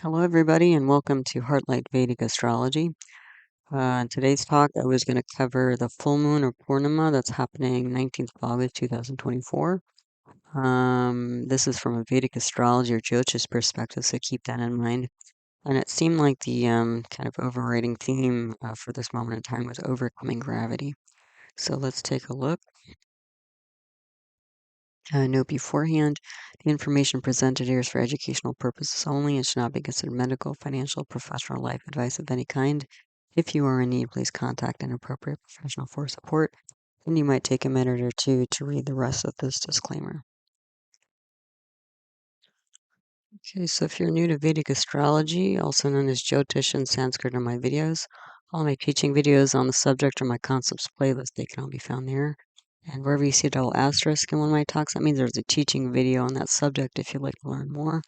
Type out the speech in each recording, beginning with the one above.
Hello, everybody, and welcome to Heartlight Vedic Astrology. In today's talk, I was going to cover the full moon or Purnima that's happening 19th of August 2024. This is from a Vedic astrology or Jyotish perspective, so keep that in mind. And it seemed like the kind of overriding theme for this moment in time was overcoming gravity. So let's take a look. Note beforehand, the information presented here is for educational purposes only and should not be considered medical, financial, professional, life advice of any kind. If you are in need, please contact an appropriate professional for support, and you might take a minute or two to read the rest of this disclaimer. Okay, so if you're new to Vedic astrology, also known as Jyotish in Sanskrit, are my videos. All my teaching videos on the subject or my concepts playlist, they can all be found there. And wherever you see a double asterisk in one of my talks, that means there's a teaching video on that subject if you'd like to learn more.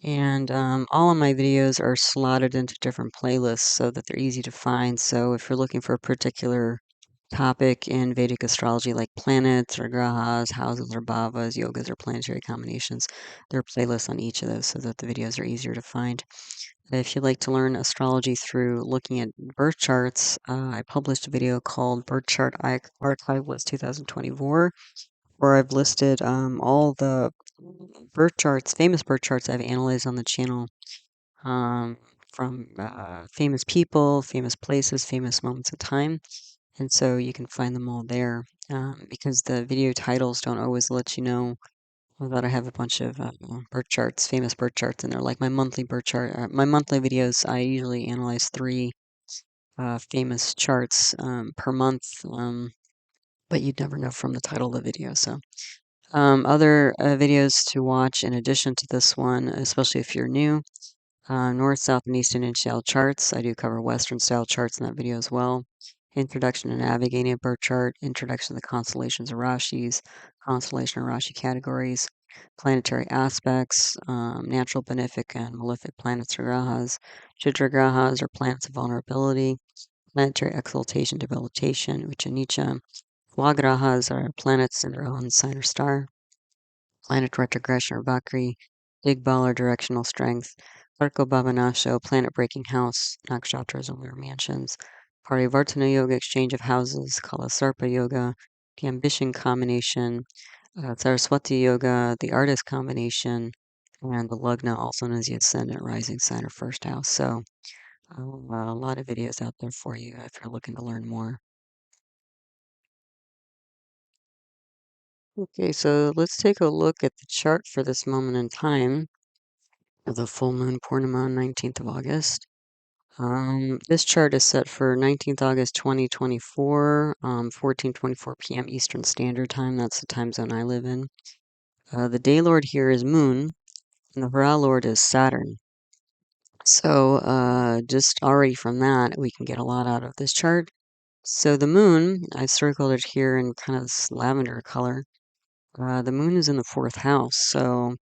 And all of my videos are slotted into different playlists so that they're easy to find. So if you're looking for a particular topic in Vedic astrology like planets or grahas, houses or bhavas, yogas or planetary combinations, there are playlists on each of those so that the videos are easier to find. If you'd like to learn astrology through looking at birth charts, I published a video called Birth Chart Archive List 2024, where I've listed all the birth charts, famous birth charts I've analyzed on the channel, um, from famous people, famous places, famous moments in time. And so you can find them all there, because the video titles don't always let you know that I have a bunch of birth charts, famous birth charts in there. Like my monthly birth chart, my monthly videos, I usually analyze three famous charts per month, but you'd never know from the title of the video. So other videos to watch in addition to this one, especially if you're new, North, South, and Eastern and style charts. I do cover Western style charts in that video as well. Introduction to navigating a birth chart, introduction to the constellations of rashis, constellation and rashi categories, planetary aspects, natural benefic and malefic planets or grahas, chidra grahas or planets of vulnerability, planetary exaltation, debilitation, uccha, nicca. Grahas are planets in their own sign or star, planet retrogression or vakri, digbal or directional strength, karako planet breaking house, nakshatras and lunar mansions, parivartana yoga, exchange of houses, kala sarpa yoga, the ambition combination, saraswati yoga, the artist combination, and the lugna, also known as the ascendant, rising sign, or first house. So a lot of videos out there for you if you're looking to learn more. Okay, so let's take a look at the chart for this moment in time of the full moon Purnima on 19th of August. This chart is set for 19th August 2024, 14:24 p.m. Eastern Standard Time. That's the time zone I live in. The day lord here is Moon, and the Hara lord is Saturn. So just already from that, we can get a lot out of this chart. So the moon, I circled it here in kind of this lavender color. The moon is in the fourth house, so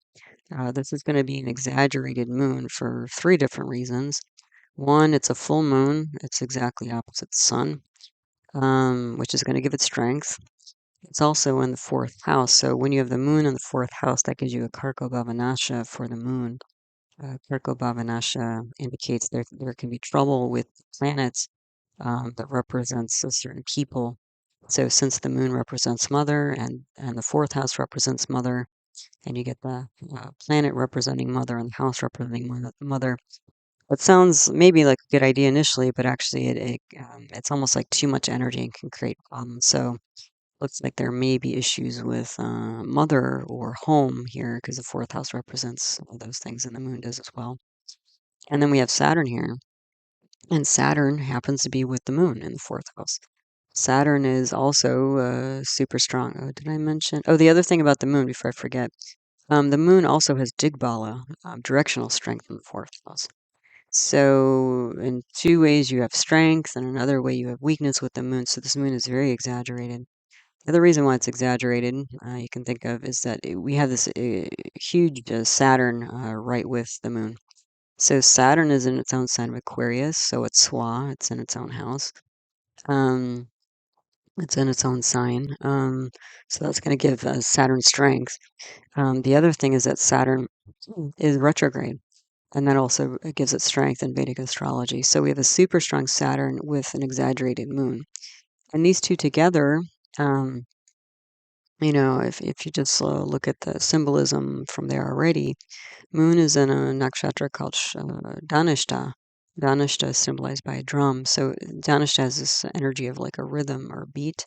this is going to be an exaggerated moon for three different reasons. One, it's a full moon. It's exactly opposite the sun, which is going to give it strength. It's also in the fourth house. So when you have the moon in the fourth house, that gives you a karako bhava for the moon. Karako bhava indicates there can be trouble with planets that represents a certain people. So since the moon represents mother and the fourth house represents mother, and you get the planet representing mother and the house representing mother, it sounds maybe like a good idea initially, but actually it's almost like too much energy and can create problems. So looks like there may be issues with mother or home here because the fourth house represents all those things and the moon does as well. And then we have Saturn here, and Saturn happens to be with the moon in the fourth house. Saturn is also super strong. Oh, did I mention? Oh, the other thing about the moon before I forget, the moon also has digbala, directional strength in the fourth house. So in two ways you have strength, and another way you have weakness with the moon. So this moon is very exaggerated. The other reason why it's exaggerated, you can think of, is that we have this huge Saturn right with the moon. So Saturn is in its own sign of Aquarius, so it's Swa, it's in its own house. It's in its own sign. So that's going to give Saturn strength. The other thing is that Saturn is retrograde. And that also gives it strength in Vedic astrology. So we have a super strong Saturn with an exaggerated moon. And these two together, if you just look at the symbolism from there already, moon is in a nakshatra called Dhanistha. Dhanistha is symbolized by a drum. So Dhanistha has this energy of like a rhythm or beat.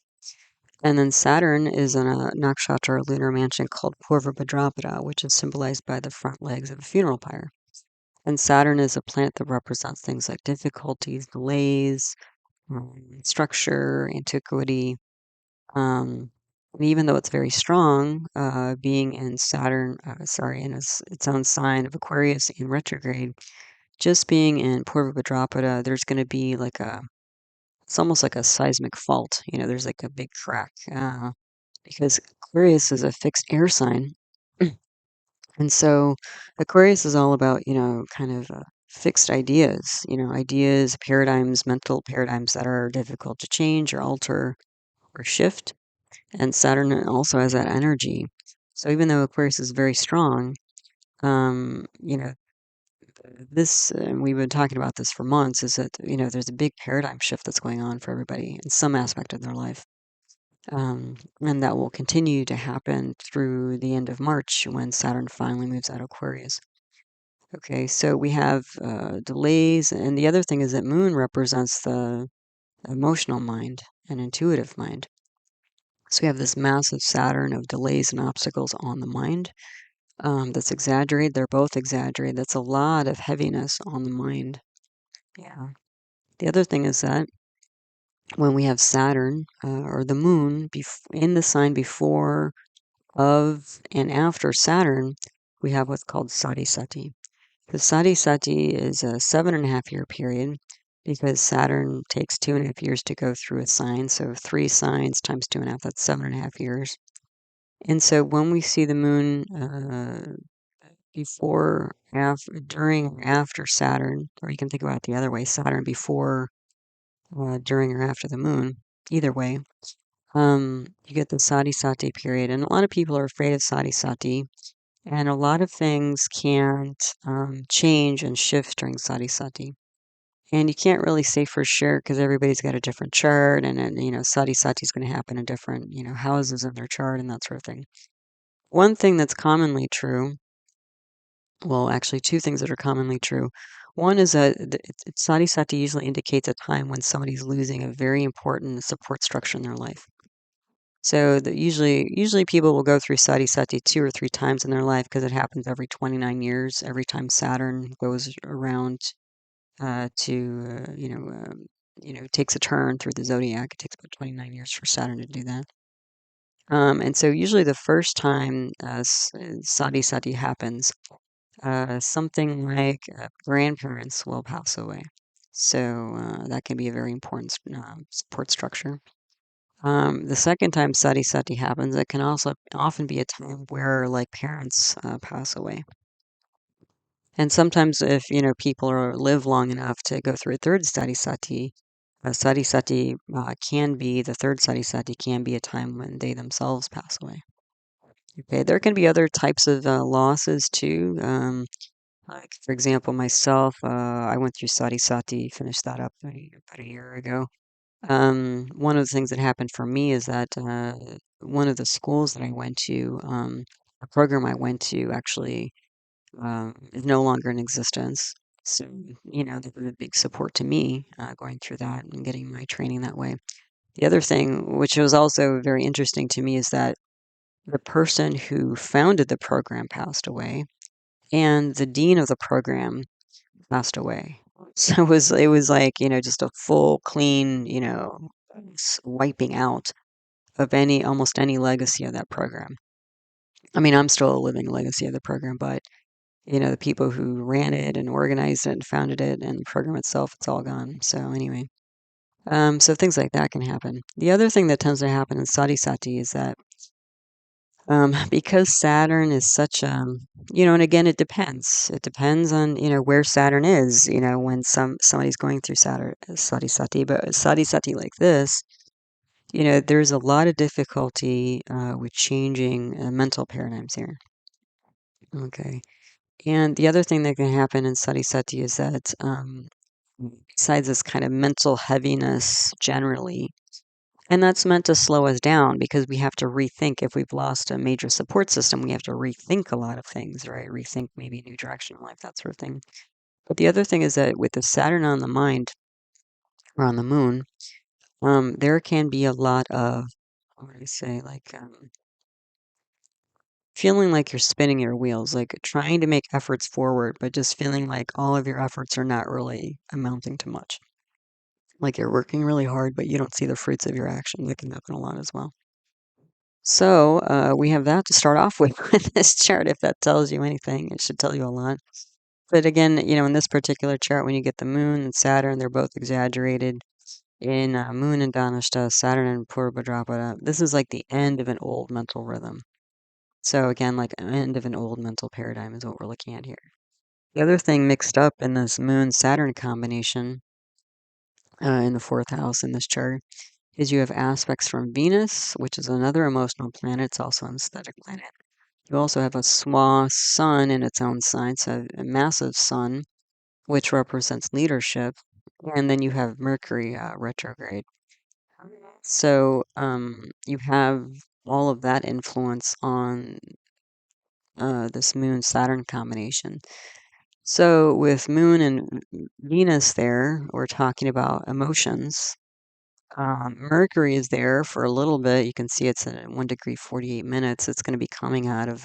And then Saturn is in a nakshatra lunar mansion called Purva Bhadrapada, which is symbolized by the front legs of a funeral pyre. And Saturn is a planet that represents things like difficulties, delays, structure, antiquity. And even though it's very strong, being in Saturn, in its own sign of Aquarius in retrograde, just being in Purva Bhadrapada, there's going to be it's almost like a seismic fault. There's like a big crack because Aquarius is a fixed air sign. And so Aquarius is all about, kind of fixed ideas, ideas, paradigms, mental paradigms that are difficult to change or alter or shift. And Saturn also has that energy. So even though Aquarius is very strong, um, you know, and we've been talking about this for months, is that, there's a big paradigm shift that's going on for everybody in some aspect of their life. And that will continue to happen through the end of March when Saturn finally moves out of Aquarius. Okay, so we have delays, and the other thing is that Moon represents the emotional mind and intuitive mind. So we have this massive Saturn of delays and obstacles on the mind that's exaggerated. They're both exaggerated. That's a lot of heaviness on the mind. Yeah. The other thing is that when we have Saturn or the Moon in the sign before, of, and after Saturn, we have what's called Sadhisati. The Sadhisati is a 7.5 year period because Saturn takes 2.5 years to go through a sign. So 3 signs times 2.5, that's 7.5 years. And so when we see the moon before, after, during, or after Saturn, or you can think about it the other way, Saturn before, during, or after the moon, either way, you get the Sadhisati period. And a lot of people are afraid of Sadhisati. And a lot of things can't change and shift during Sadhisati. And you can't really say for sure because everybody's got a different chart, and then, Sadhisati is going to happen in different, houses of their chart and that sort of thing. One thing that's commonly true, well, actually, two things that are commonly true. One is that Sadhisati usually indicates a time when somebody's losing a very important support structure in their life. So that usually people will go through Sadhisati 2 or 3 times in their life because it happens every 29 years. Every time Saturn goes around takes a turn through the zodiac. It takes about 29 years for Saturn to do that. And so usually the first time Sadhisati happens, something like grandparents will pass away. So that can be a very important support structure. The second time Sadhisati happens, it can also often be a time where like parents pass away. And sometimes if, people live long enough to go through a third Sadhisati, the third Sadhisati can be a time when they themselves pass away. Okay, there can be other types of losses too. Like, for example, myself, I went through Sadhisati, finished that up about a year ago. One of the things that happened for me is that one of the schools that I went to, a program I went to actually is no longer in existence. So, that was a big support to me going through that and getting my training that way. The other thing, which was also very interesting to me, is that the person who founded the program passed away, and the dean of the program passed away. So it was like, just a full clean, wiping out of almost any legacy of that program. I mean, I'm still a living legacy of the program, but the people who ran it and organized it and founded it and the program itself, it's all gone. So anyway, so things like that can happen. The other thing that tends to happen in Sadhisati is that because Saturn is such and again, it depends. It depends on, where Saturn is, when somebody's going through Sadhisati, but Sadhisati like this, there's a lot of difficulty with changing mental paradigms here. Okay. And the other thing that can happen in Saraswati is that besides this kind of mental heaviness generally, and that's meant to slow us down because we have to rethink. If we've lost a major support system, we have to rethink a lot of things, right? Rethink maybe a new direction in life, that sort of thing. But the other thing is that with the Saturn on the mind or on the moon, there can be a lot of, what do I say, like feeling like you're spinning your wheels, like trying to make efforts forward, but just feeling like all of your efforts are not really amounting to much. Like you're working really hard, but you don't see the fruits of your action. That can happen a lot as well. So we have that to start off with with this chart. If that tells you anything, it should tell you a lot. But again, in this particular chart, when you get the moon and Saturn, they're both exaggerated. In moon and Dhanistha, Saturn and Purva Bhadrapada, this is like the end of an old mental rhythm. So again, like an end of an old mental paradigm is what we're looking at here. The other thing mixed up in this moon-Saturn combination in the fourth house in this chart is you have aspects from Venus, which is another emotional planet. It's also an aesthetic planet. You also have a small sun in its own sign, so a massive sun, which represents leadership. And then you have Mercury retrograde. So you have all of that influence on this Moon Saturn combination. So with Moon and Venus there, we're talking about emotions. Mercury is there for a little bit. You can see it's at 1 degree 48 minutes. It's going to be coming out of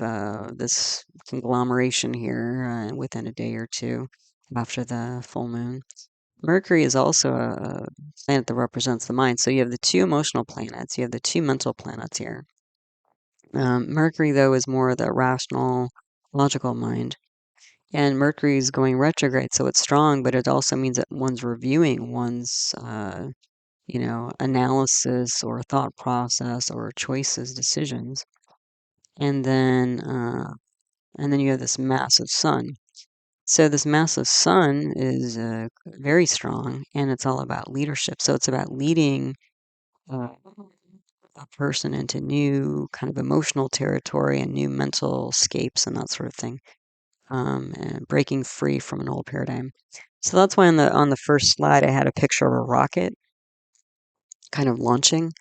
this conglomeration here within a day or two after the full moon. Mercury is also a planet that represents the mind. So you have the two emotional planets, you have the two mental planets here. Mercury, though, is more the rational, logical mind. And Mercury is going retrograde, so it's strong, but it also means that one's reviewing one's, analysis or thought process or choices, decisions. And then you have this massive sun. So this massive sun is very strong, and it's all about leadership. So it's about leading uh, a person into new kind of emotional territory and new mental scapes and that sort of thing, and breaking free from an old paradigm. So that's why on the first slide I had a picture of a rocket kind of launching,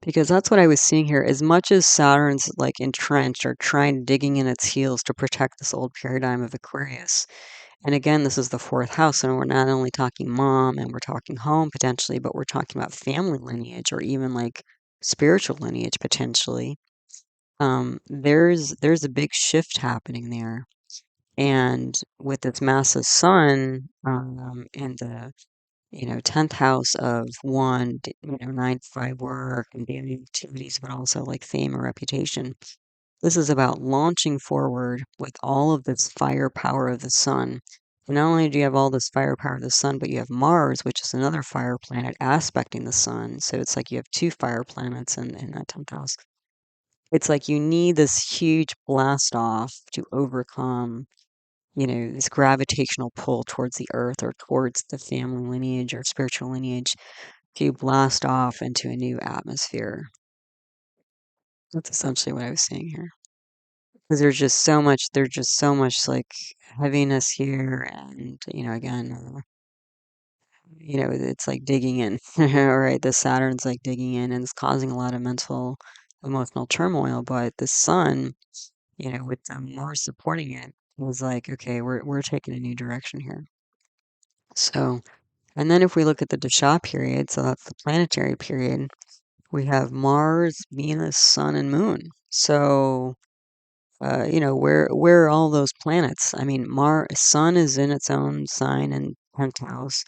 because that's what I was seeing here. As much as Saturn's like entrenched or digging in its heels to protect this old paradigm of Aquarius. And again, this is the fourth house, and we're not only talking mom and we're talking home potentially, but we're talking about family lineage or even like spiritual lineage potentially. There's a big shift happening there. And with this massive sun in the 10th house of one, 9 to 5 work and daily activities, but also like fame and reputation. This is about launching forward with all of this firepower of the sun. And not only do you have all this firepower of the sun, but you have Mars, which is another fire planet, aspecting the sun. So it's like you have two fire planets in that 10th house. It's like you need this huge blast off to overcome, this gravitational pull towards the earth or towards the family lineage or spiritual lineage to blast off into a new atmosphere. That's essentially what I was saying here. Because there's just so much like heaviness here, and again, it's like digging in. All right, the Saturn's like digging in, and it's causing a lot of mental, emotional turmoil. But the Sun, with Mars supporting it, was like, okay, we're taking a new direction here. So, and then if we look at the Dasha period, so that's the planetary period, we have Mars, Venus, Sun, and Moon. So where are all those planets? I mean, Sun is in its own sign and 10th house.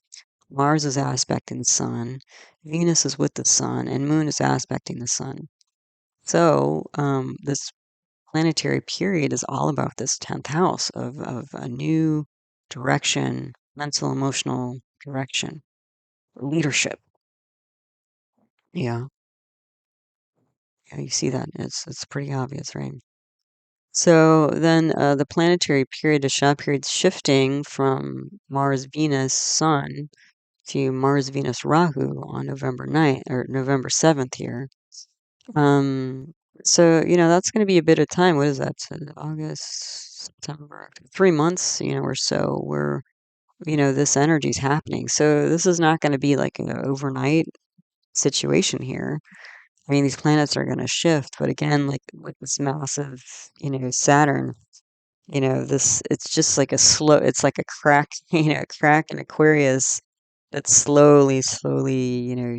Mars is aspecting the Sun. Venus is with the Sun, and Moon is aspecting the Sun. So this planetary period is all about this 10th house of a new direction, mental, emotional direction, leadership. Yeah, yeah, you see that. It's pretty obvious, right? So then the planetary period, the Shah period's shifting from Mars, Venus, Sun to Mars, Venus, Rahu on November 9th or November 7th here. So, that's going to be a bit of time. What is that? So August, September, 3 months, or so where, this energy's happening. So this is not going to be like an overnight situation here. I mean, these planets are going to shift, but again, like with this massive, Saturn, it's just like it's like a crack, crack in Aquarius that's slowly,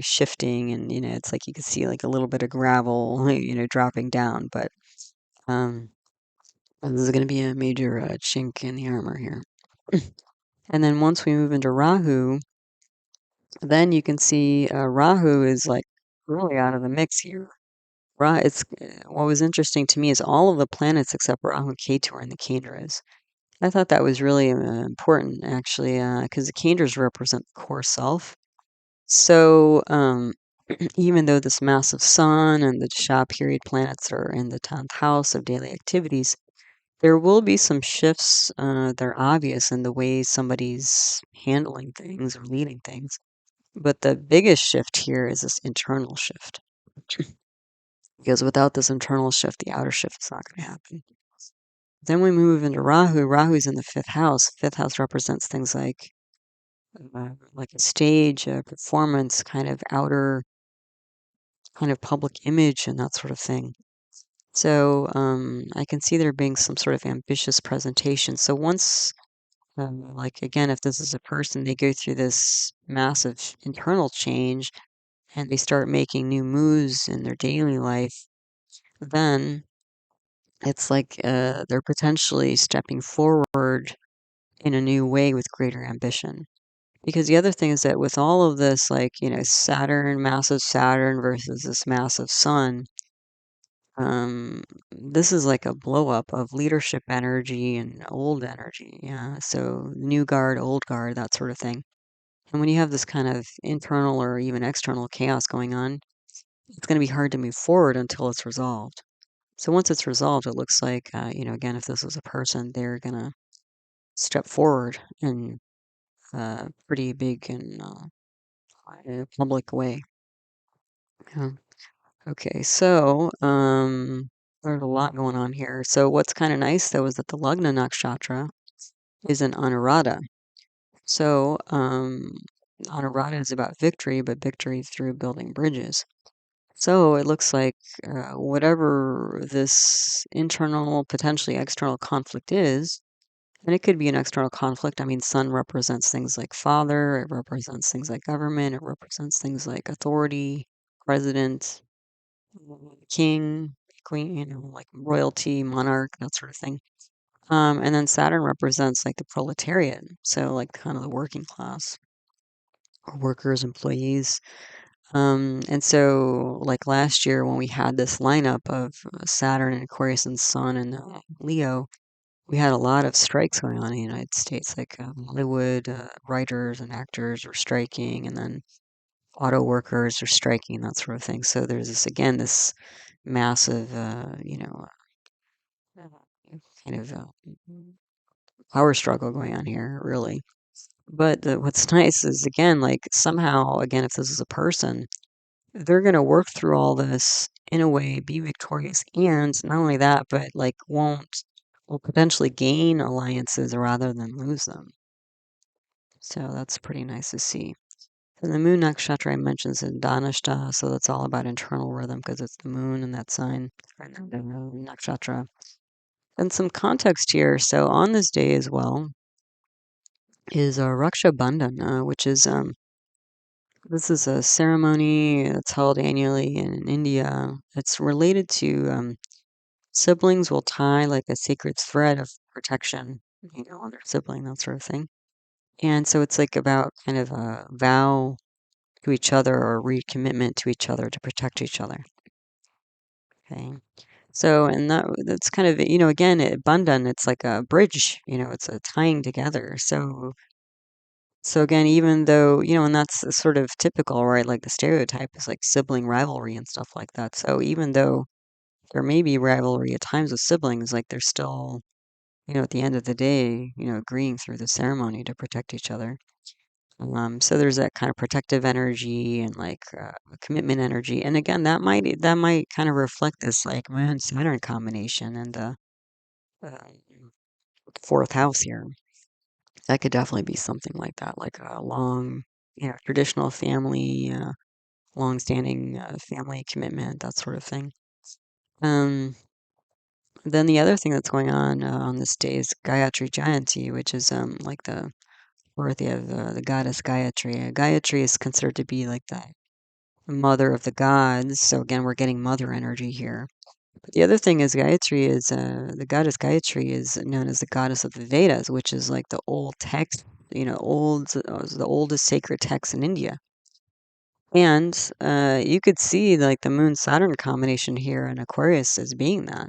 shifting. And, it's like you can see like a little bit of gravel, dropping down. But um, this is going to be a major chink in the armor here. And then once we move into Rahu, then you can see Rahu is like really out of the mix here. What was interesting to me is all of the planets except Rahu and Ketu are in the Kendras. I thought that was really important, actually, because the Kendras represent the core self. So even though this massive sun and the Dasha period planets are in the 10th house of daily activities, there will be some shifts that are obvious in the way somebody's handling things or leading things. But the biggest shift here is this internal shift. Because without this internal shift, the outer shift is not going to happen. Then we move into Rahu. Rahu's in the 5th house. 5th house represents things like a stage, a performance, kind of outer, kind of public image, and that sort of thing. So I can see there being some sort of ambitious presentation. So once, like again, if this is a person, they go through this massive internal change and they start making new moves in their daily life, then it's like they're potentially stepping forward in a new way with greater ambition. Because the other thing is that with all of this, like, Saturn, massive Saturn versus this massive sun, this is like a blow up of leadership energy and old energy. Yeah. So new guard, old guard, that sort of thing. And when you have this kind of internal or even external chaos going on, it's going to be hard to move forward until it's resolved. So once it's resolved, it looks like, again, if this was a person, they're going to step forward in a pretty big and public way. Yeah. Okay, so there's a lot going on here. So what's kind of nice though is that the Lagna nakshatra is an Anuradha. So Anuradha is about victory, but victory through building bridges. So it looks like whatever this internal, potentially external conflict is, and it could be an external conflict. I mean, sun represents things like father, it represents things like government, it represents things like authority, president, king, queen, like royalty, monarch, that sort of thing. And then Saturn represents like the proletariat, so like kind of the working class or workers, employees. And so like last year when we had this lineup of Saturn and Aquarius and Sun and Leo, we had a lot of strikes going on in the United States, like Hollywood writers and actors were striking, and then auto workers are striking, that sort of thing. So there's this again, this massive, kind of power struggle going on here, really. But what's nice is again, like somehow, again, if this is a person, they're going to work through all this in a way, be victorious, and not only that, but like will potentially gain alliances rather than lose them. So that's pretty nice to see. And the moon nakshatra I mentioned is in Dhanistha, so that's all about internal rhythm because it's the moon and that sign, the nakshatra. And some context here. So on this day as well is Raksha Bandhan, which is this is a ceremony that's held annually in India. It's related to siblings will tie like a sacred thread of protection, on their sibling, that sort of thing. And so it's like about kind of a vow to each other or recommitment to each other to protect each other. Okay. So, and that's kind of, again, bandhan, it's like a bridge, it's a tying together. So again, even though, and that's sort of typical, right? Like the stereotype is like sibling rivalry and stuff like that. So even though there may be rivalry at times with siblings, like they're still, at the end of the day, agreeing through the ceremony to protect each other. So there's that kind of protective energy and like commitment energy. And again, that might kind of reflect this like Moon Saturn combination and uh, fourth house here. That could definitely be something like that, like a long, traditional family, long-standing family commitment, that sort of thing. Um, then the other thing that's going on this day is Gayatri Jayanti, which is like the birthday of the goddess Gayatri. Gayatri is considered to be like the mother of the gods. So again, we're getting mother energy here. But the other thing is Gayatri is the goddess Gayatri is known as the goddess of the Vedas, which is like the old text, the oldest sacred text in India. And you could see like the Moon Saturn combination here in Aquarius as being that.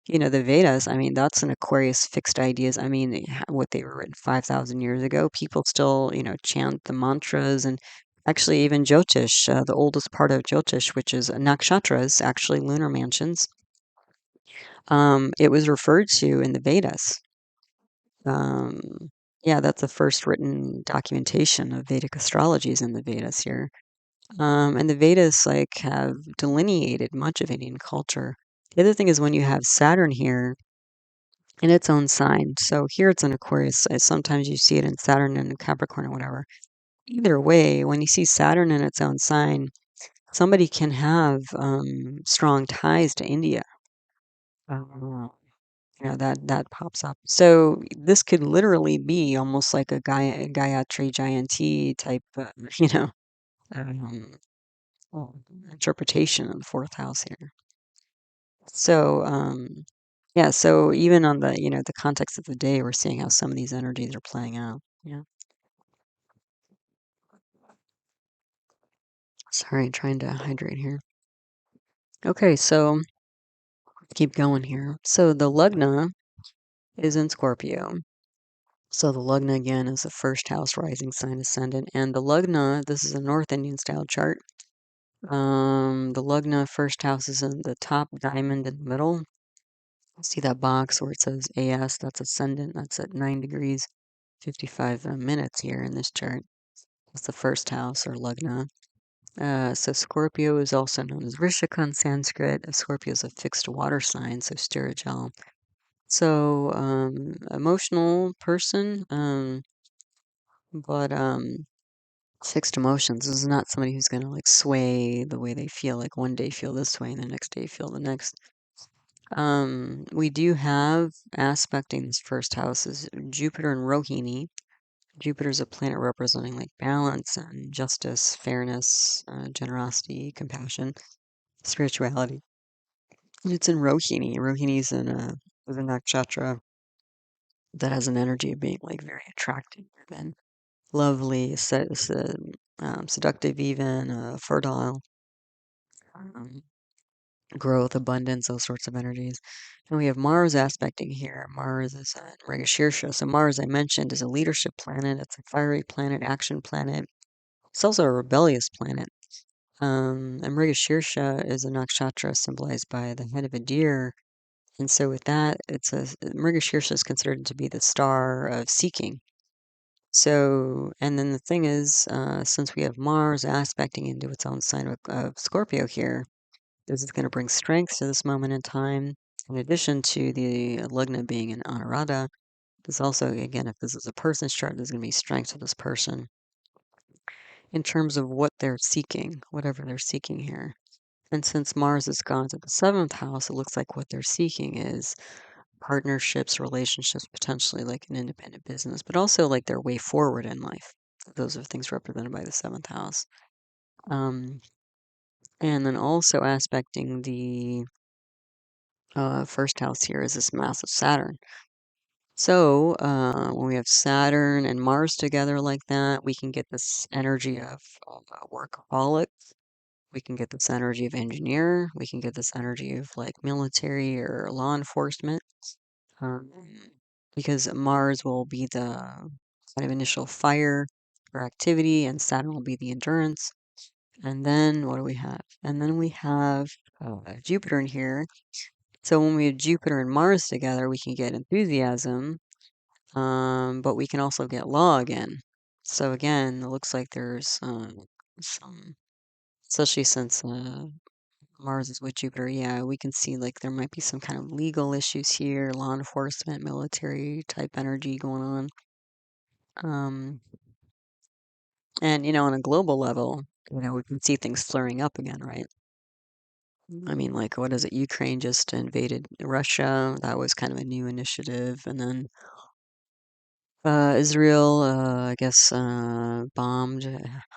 The Vedas, I mean, that's an Aquarius fixed ideas. I mean, what they were written 5,000 years ago, people still, chant the mantras and actually even Jyotish, the oldest part of Jyotish, which is nakshatras, actually lunar mansions. It was referred to in the Vedas. Yeah, that's the first written documentation of Vedic astrology is in the Vedas here. And the Vedas like have delineated much of Indian culture. The other thing is when you have Saturn here in its own sign. So here it's in Aquarius. Sometimes you see it in Saturn and Capricorn or whatever. Either way, when you see Saturn in its own sign, somebody can have strong ties to India. Uh, that pops up. So this could literally be almost like a Gayatri Jayanti type, you know, um, well, interpretation of the fourth house here. So, yeah, so even on the, the context of the day, we're seeing how some of these energies are playing out. Yeah. Sorry, trying to hydrate here. Okay, so keep going here. So the Lugna is in Scorpio. So the Lugna again is the first house rising sign ascendant. And the Lugna, this is a North Indian style chart. The Lugna first house is in the top diamond in the middle. See that box where it says AS, that's ascendant, that's at 9 degrees, 55 minutes here in this chart. That's the first house or Lugna. So Scorpio is also known as Vrishika in Sanskrit. Scorpio is a fixed water sign, so Stirajal. So emotional person, but fixed emotions. This is not somebody who's going to like sway the way they feel. Like one day feel this way and the next day feel the next. We do have aspecting this first house is Jupiter and Rohini. Jupiter is a planet representing like balance and justice, fairness, generosity, compassion, spirituality. And it's in Rohini. Rohini is a nakshatra that has an energy of being like very attractive and lovely, seductive, even fertile, um, growth, abundance, those sorts of energies. And we have Mars aspecting here. Mars is Mrigashirsha. So Mars, I mentioned, is a leadership planet. It's a fiery planet, action planet. It's also a rebellious planet. And Mrigashirsha is a nakshatra symbolized by the head of a deer. And so with that, Mrigashirsha is considered to be the star of seeking. So, and then the thing is, since we have Mars aspecting into its own sign of Scorpio here, this is going to bring strength to this moment in time. In addition to the Lugna being an Anurada, there's also, again, if this is a person's chart, there's going to be strength to this person in terms of what they're seeking, whatever they're seeking here. And since Mars has gone to the seventh house, it looks like what they're seeking is partnerships, relationships, potentially like an independent business, but also like their way forward in life. Those are things represented by the seventh house. And then also aspecting the first house here is this massive Saturn. So when we have Saturn and Mars together like that, we can get this energy of workaholic. We can get this energy of engineer. We can get this energy of like military or law enforcement. Um, because Mars will be the kind of initial fire or activity, and Saturn will be the endurance. And then what do we have? And then we have Jupiter in here. So when we have Jupiter and Mars together, we can get enthusiasm, but we can also get law again. So again, it looks like there's some, especially since Mars is with Jupiter. Yeah, we can see like there might be some kind of legal issues here, law enforcement, military type energy going on. And on a global level, we can see things flaring up again, right? I mean, like, what is it? Ukraine just invaded Russia. That was kind of a new initiative. And then Israel, I guess, bombed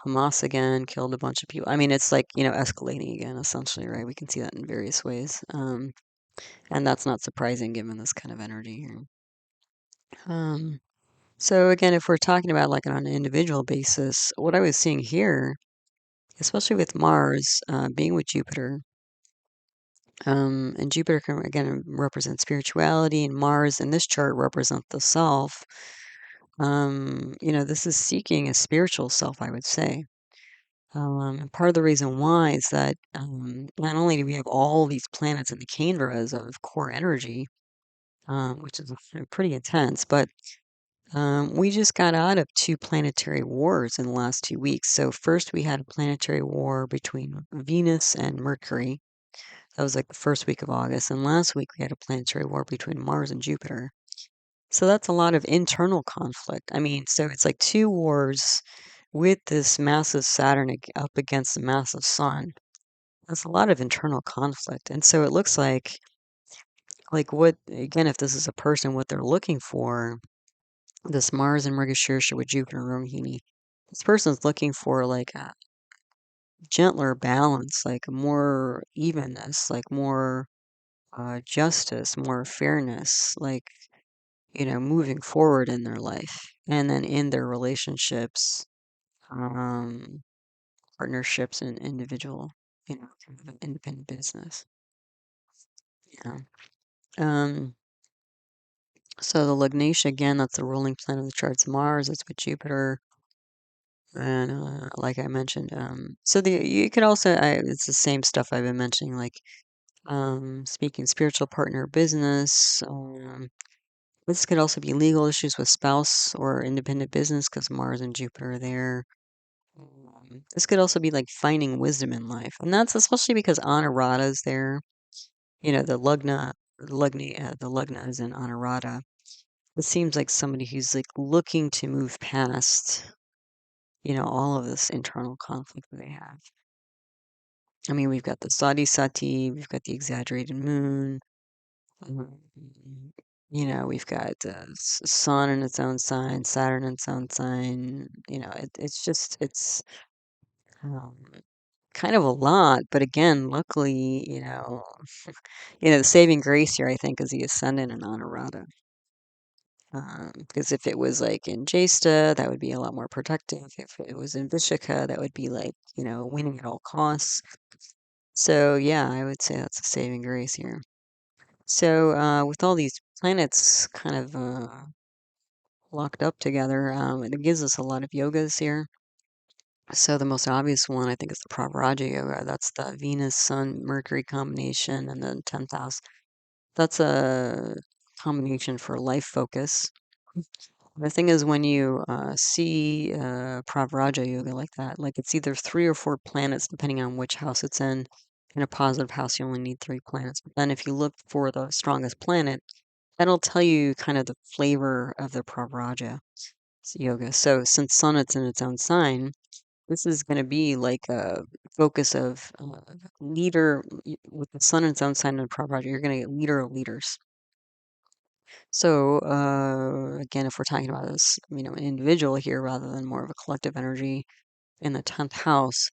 Hamas again, killed a bunch of people. I mean, it's like, escalating again, essentially, right? We can see that in various ways. And that's not surprising given this kind of energy here. So again, if we're talking about like on an individual basis, what I was seeing here, especially with Mars being with Jupiter, and Jupiter can again represent spirituality, and Mars in this chart represents the self. This is seeking a spiritual self, I would say. And part of the reason why is that not only do we have all these planets in the Kendras of core energy, which is pretty intense, but we just got out of two planetary wars in the last 2 weeks. So first we had a planetary war between Venus and Mercury. That was like the first week of August. And last week we had a planetary war between Mars and Jupiter. So that's a lot of internal conflict. I mean, so it's like two wars with this massive Saturn up against the massive Sun. That's a lot of internal conflict. And so it looks like what, again, if this is a person, what they're looking for, this Mars and Mrigashirsha with Jupiter and Rohini, this person's looking for like a gentler balance, like more evenness, like more justice, more fairness, like, moving forward in their life and then in their relationships, um, partnerships, and individual, kind of independent business. Yeah. Um, so the Lugnation, again, that's the ruling planet of the chart's Mars. It's with Jupiter. And like I mentioned, so you could also, it's the same stuff I've been mentioning, like speaking spiritual partner, business. This could also be legal issues with spouse or independent business because Mars and Jupiter are there. This could also be like finding wisdom in life, and that's especially because Anurata is there. The Lugna is in Anurata. It seems like somebody who's like looking to move past, all of this internal conflict that they have. I mean, we've got the Saudi Sati, we've got the exaggerated moon, um, we've got Sun in its own sign, Saturn in its own sign. It's um, kind of a lot, but again, luckily, the saving grace here, I think, is the ascendant in Honorata. Because if it was like in Jesta, that would be a lot more protective. If it was in Vishaka, that would be like, winning at all costs. So yeah, I would say that's a saving grace here. So with all these planets kind of locked up together, it gives us a lot of yogas here. So the most obvious one, I think, is the pravraja yoga. That's the Venus, Sun, Mercury combination, and then 10th house. That's a combination for life focus. The thing is, when you see pravraja yoga like that, like it's either 3 or 4 planets, depending on which house it's in. In a positive house, you only need 3 planets. But then if you look for the strongest planet, that'll tell you kind of the flavor of the pravraja yoga. So since Sun, it's in its own sign, this is going to be like a focus of leader with the Sun in its own sign and Pravraja. You're going to get leader of leaders. So again, if we're talking about this, an individual here rather than more of a collective energy in the 10th house,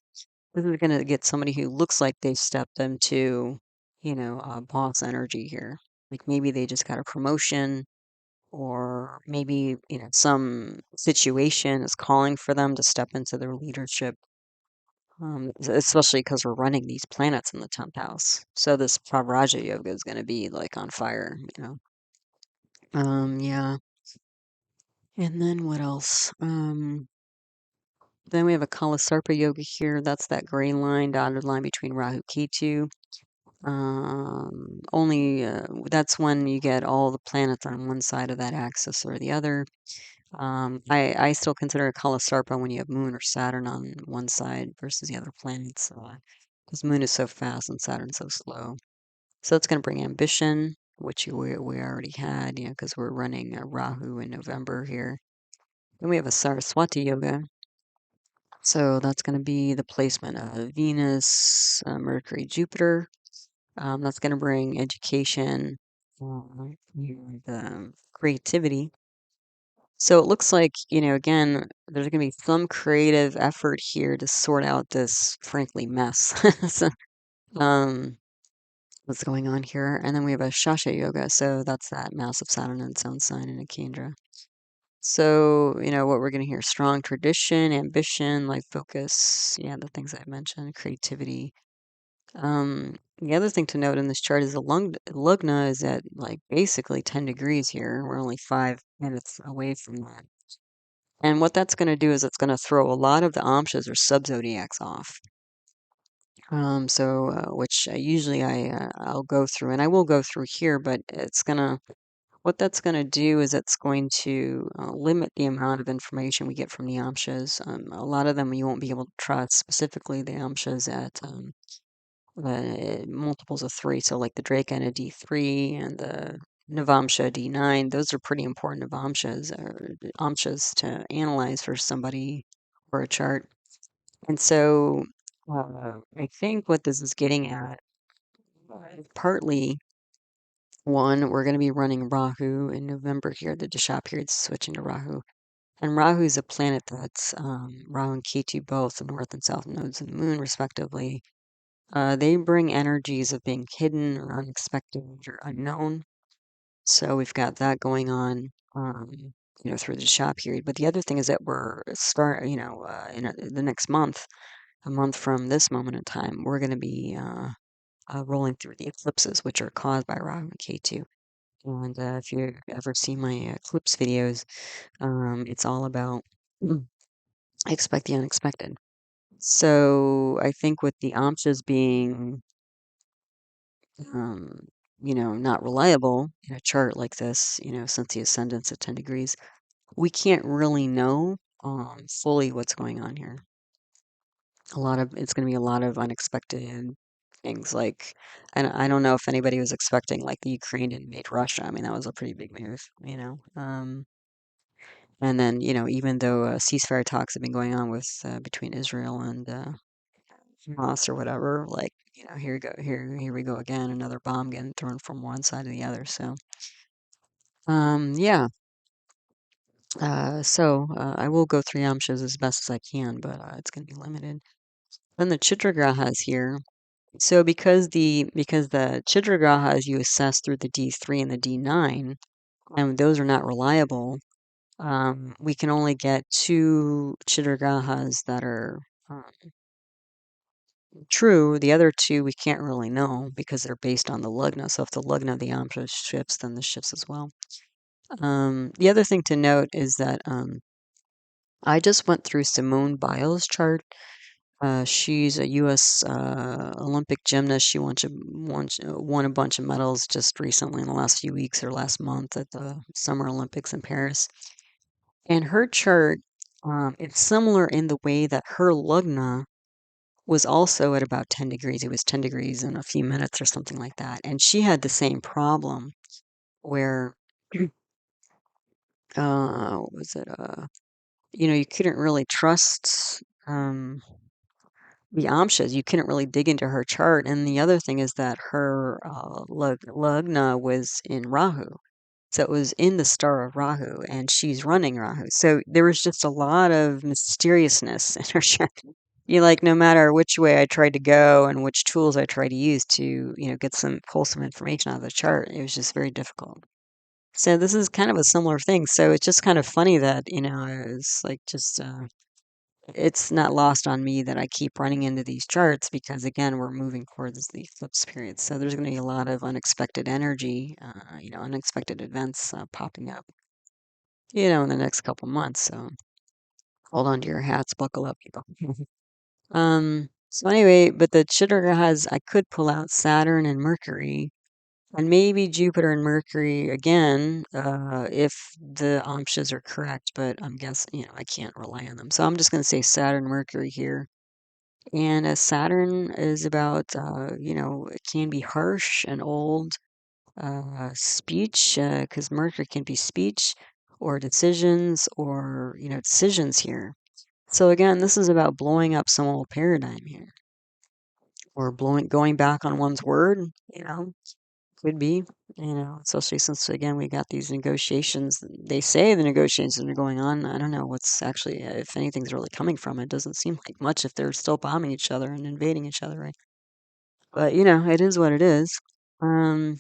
this is going to get somebody who looks like they've stepped into, boss energy here. Like maybe they just got a promotion, or maybe, some situation is calling for them to step into their leadership. Especially because we're running these planets in the 10th house. So this Pravraja yoga is going to be like on fire. Yeah. And then what else? Then we have a Kala Sarpa yoga here. That's that gray line, dotted line between Rahu Ketu. Only that's when you get all the planets on one side of that axis or the other. I still consider a Kala Sarpa when you have Moon or Saturn on one side versus the other planets. because Moon is so fast and Saturn's so slow. So it's going to bring ambition, which we already had, because we're running Rahu in November here. Then we have a Saraswati yoga. So that's going to be the placement of Venus, Mercury, Jupiter. That's going to bring education, and creativity. So it looks like, again, there's going to be some creative effort here to sort out this, frankly, mess. So, um, what's going on here? And then we have a Shasha Yoga. So that's that massive Saturn and its own sign in a Kendra. So, what we're going to hear, strong tradition, ambition, life focus. Yeah, the things I mentioned, creativity. The other thing to note in this chart is the Lugna is at like basically 10 degrees here. We're only 5 minutes away from that. And what that's going to do is it's going to throw a lot of the amshas or sub-zodiacs off. Which usually I'll go through, and I will go through here, but what that's gonna do is it's going to limit the amount of information we get from the amshas. A lot of them you won't be able to trust, specifically the amshas at multiples of 3. So like the Drake and a D3 and the Navamsha D9, those are pretty important amshas to analyze for somebody or a chart. And so I think what this is getting at, partly, one, we're going to be running Rahu in November here. The Dasha period's switching to Rahu. And Rahu is a planet that's Rahu and Ketu, both the north and south nodes of the moon, respectively. They bring energies of being hidden or unexpected or unknown. So we've got that going on, through the Dasha period. But the other thing is that the next month, a month from this moment in time, we're going to be rolling through the eclipses, which are caused by Rahu and Ketu. And if you ever see my eclipse videos, it's all about expect the unexpected. So I think with the amshas being, not reliable in a chart like this, since the ascendant's at 10 degrees, we can't really know fully what's going on here. It's going to be a lot of unexpected things like, and I don't know if anybody was expecting like the Ukraine invade Russia. I mean, that was a pretty big move. And then, even though ceasefire talks have been going on with between Israel and Hamas or whatever, like, here we go again, another bomb getting thrown from one side to the other. So, yeah. I will go through Yamshas as best as I can, but it's going to be limited. Then the chidra grahas here. So because the chidra grahas you assess through the D3 and the D9, and those are not reliable, we can only get 2 chidra grahas that are true. The other 2 we can't really know because they're based on the lugna. So if the lugna of the amsha shifts, then this shifts as well. The other thing to note is that I just went through Simone Biles' chart. She's a U.S. Olympic gymnast. She won a bunch of medals just recently in the last few weeks or last month at the Summer Olympics in Paris. And her chart, it's similar in the way that her lugna was also at about 10 degrees. It was 10 degrees in a few minutes or something like that. And she had the same problem where, what was it? You couldn't really trust the amshas. You couldn't really dig into her chart. And the other thing is that her lugna was in Rahu. So it was in the star of Rahu, and she's running Rahu. So there was just a lot of mysteriousness in her chart. No matter which way I tried to go and which tools I tried to use to, pull some information out of the chart, it was just very difficult. So this is kind of a similar thing. So it's just kind of funny that, it's like just it's not lost on me that I keep running into these charts because again, we're moving towards the eclipse period. So there's going to be a lot of unexpected energy, unexpected events popping up, in the next couple months. So hold on to your hats, buckle up, people. So anyway, but the chidra has, I could pull out Saturn and Mercury and maybe Jupiter and Mercury again, if the amshas are correct, but I'm guessing, I can't rely on them. So I'm just going to say Saturn, Mercury here. And Saturn is about, it can be harsh and old, speech, because Mercury can be speech or decisions or, decisions here. So again, this is about blowing up some old paradigm here, or going back on one's word, could be, especially since again we got these negotiations. They say the negotiations are going on. I don't know what's actually, if anything's really coming from it. Doesn't seem like much if they're still bombing each other and invading each other, right? But it is what it is. Um,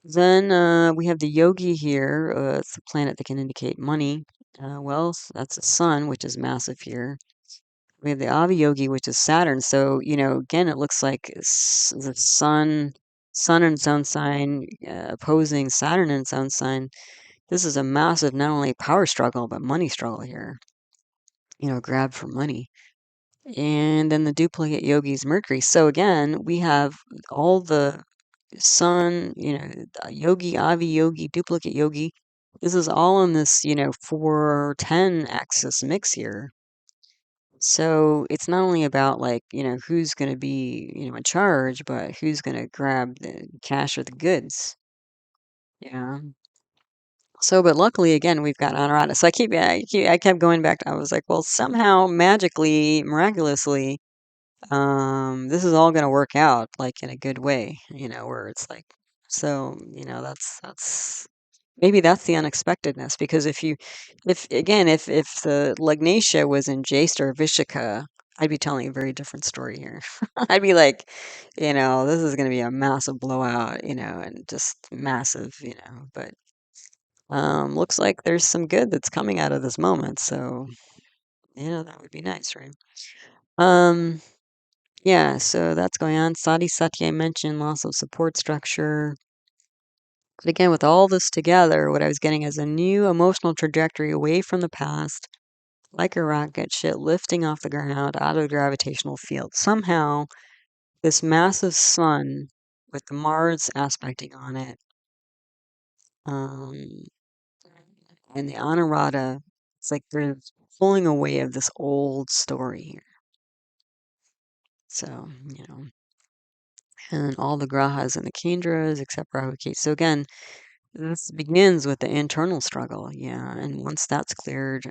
then we have the yogi here. It's a planet that can indicate money, wealth. That's the sun, which is massive here. We have the Aviyogi, which is Saturn. So, again, it looks like the sun in its own sign, opposing Saturn in its own sign. This is a massive, not only power struggle, but money struggle here. Grab for money. And then the duplicate yogi's Mercury. So again, we have all the sun, yogi, avi yogi, duplicate yogi. This is all in this, 4-10 axis mix here. So it's not only about like, who's going to be, in charge, but who's going to grab the cash or the goods. Yeah. So, but luckily, again, we've got Honorata. So I kept going back. I was like, well, somehow, magically, miraculously, this is all going to work out like in a good way, where it's like, so, that's maybe that's the unexpectedness, because if the Lagnatia was in Jaste or Vishaka, I'd be telling a very different story here. I'd be like, this is going to be a massive blowout, and just massive, but looks like there's some good that's coming out of this moment. So, that would be nice, right? Um, yeah, so that's going on. Sati Satya mentioned loss of support structure. But again, with all this together, what I was getting is a new emotional trajectory away from the past, like a rocket ship lifting off the ground out of the gravitational field. Somehow, this massive sun with the Mars aspecting on it, um, and the Anurata, it's like they're pulling away of this old story here. So, and all the grahas and the kendras, except Rahu Ketu. So again, this begins with the internal struggle, yeah, and once that's cleared,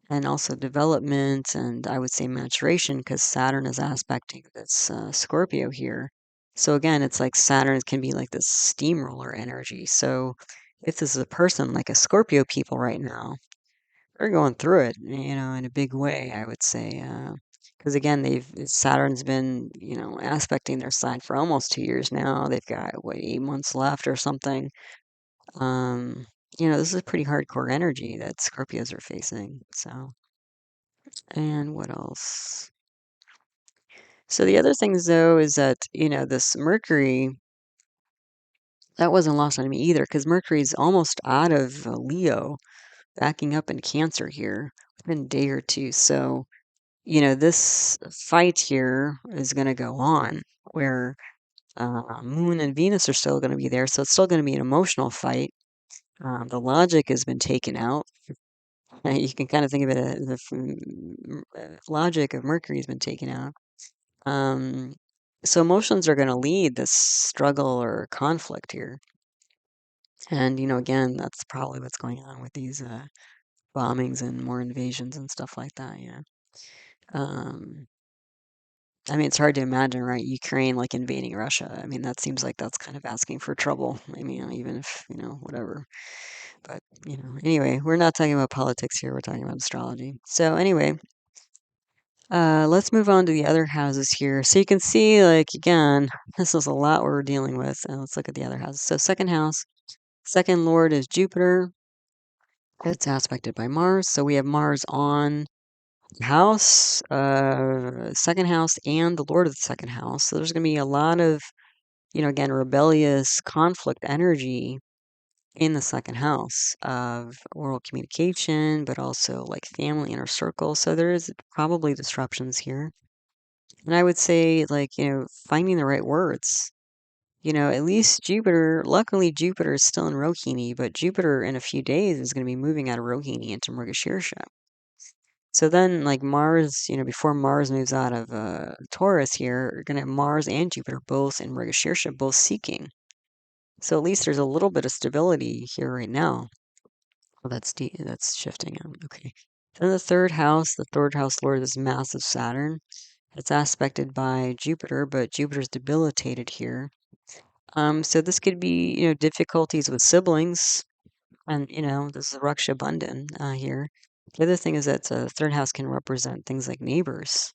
and also development, and I would say maturation, because Saturn is aspecting this Scorpio here. So again, it's like Saturn can be like this steamroller energy. So if this is a person like a Scorpio people right now, they're going through it, in a big way, I would say. Because again, Saturn's been, aspecting their sign for almost 2 years now. They've got what, 8 months left or something. Um, this is pretty hardcore energy that Scorpios are facing. So, and what else? So the other things though is that, this Mercury, that wasn't lost on me either, because Mercury's almost out of Leo, backing up in Cancer here within a day or two. So, this fight here is going to go on, where Moon and Venus are still going to be there. So it's still going to be an emotional fight. The logic has been taken out. You can kind of think of it as logic of Mercury has been taken out. Um, so emotions are going to lead this struggle or conflict here. And, again, that's probably what's going on with these bombings and more invasions and stuff like that. Yeah. Um, I mean, it's hard to imagine, right? Ukraine like invading Russia. I mean, that seems like that's kind of asking for trouble. I mean, even if, whatever. But, anyway, we're not talking about politics here. We're talking about astrology. So, anyway, let's move on to the other houses here. So you can see, like, again, this is a lot we're dealing with. And let's look at the other houses. So, second house, second lord is Jupiter. It's aspected by Mars. So we have Mars on house, second house, and the lord of the second house. So there's going to be a lot of, again, rebellious conflict energy in the second house of oral communication, but also like family inner circle. So there is probably disruptions here. And I would say, like, finding the right words. At least Jupiter, luckily Jupiter is still in Rohini, but Jupiter in a few days is going to be moving out of Rohini into Mrigashirsha. So then, like Mars, before Mars moves out of Taurus here, you're going to have Mars and Jupiter both in Mrigashirsha, both seeking. So at least there's a little bit of stability here right now. Well, that's shifting. Okay. Then the third house lord is massive Saturn. It's aspected by Jupiter, but Jupiter's debilitated here. So this could be, difficulties with siblings, and this is Raksha Bandhan here. The other thing is that third house can represent things like neighbors.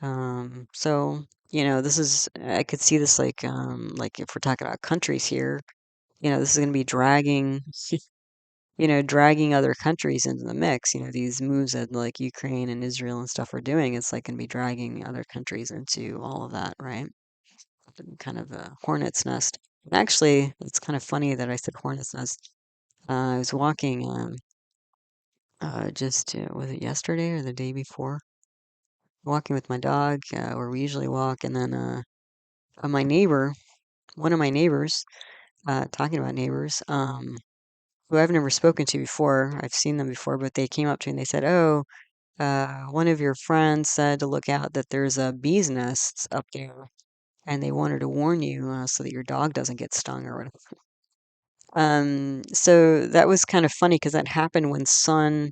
So this is I could see this like if we're talking about countries here, this is going to be dragging, dragging other countries into the mix. These moves that like Ukraine and Israel and stuff are doing, it's like going to be dragging other countries into all of that, right? Kind of a hornet's nest. And actually, it's kind of funny that I said hornet's nest. I was walking just was it yesterday or the day before? Walking with my dog, where we usually walk, and then my neighbor, one of my neighbors, talking about neighbors, who I've never spoken to before. I've seen them before, but they came up to me and they said, "Oh, one of your friends said to look out that there's a bee's nests up there, and they wanted to warn you so that your dog doesn't get stung or whatever." So that was kind of funny because that happened when Sun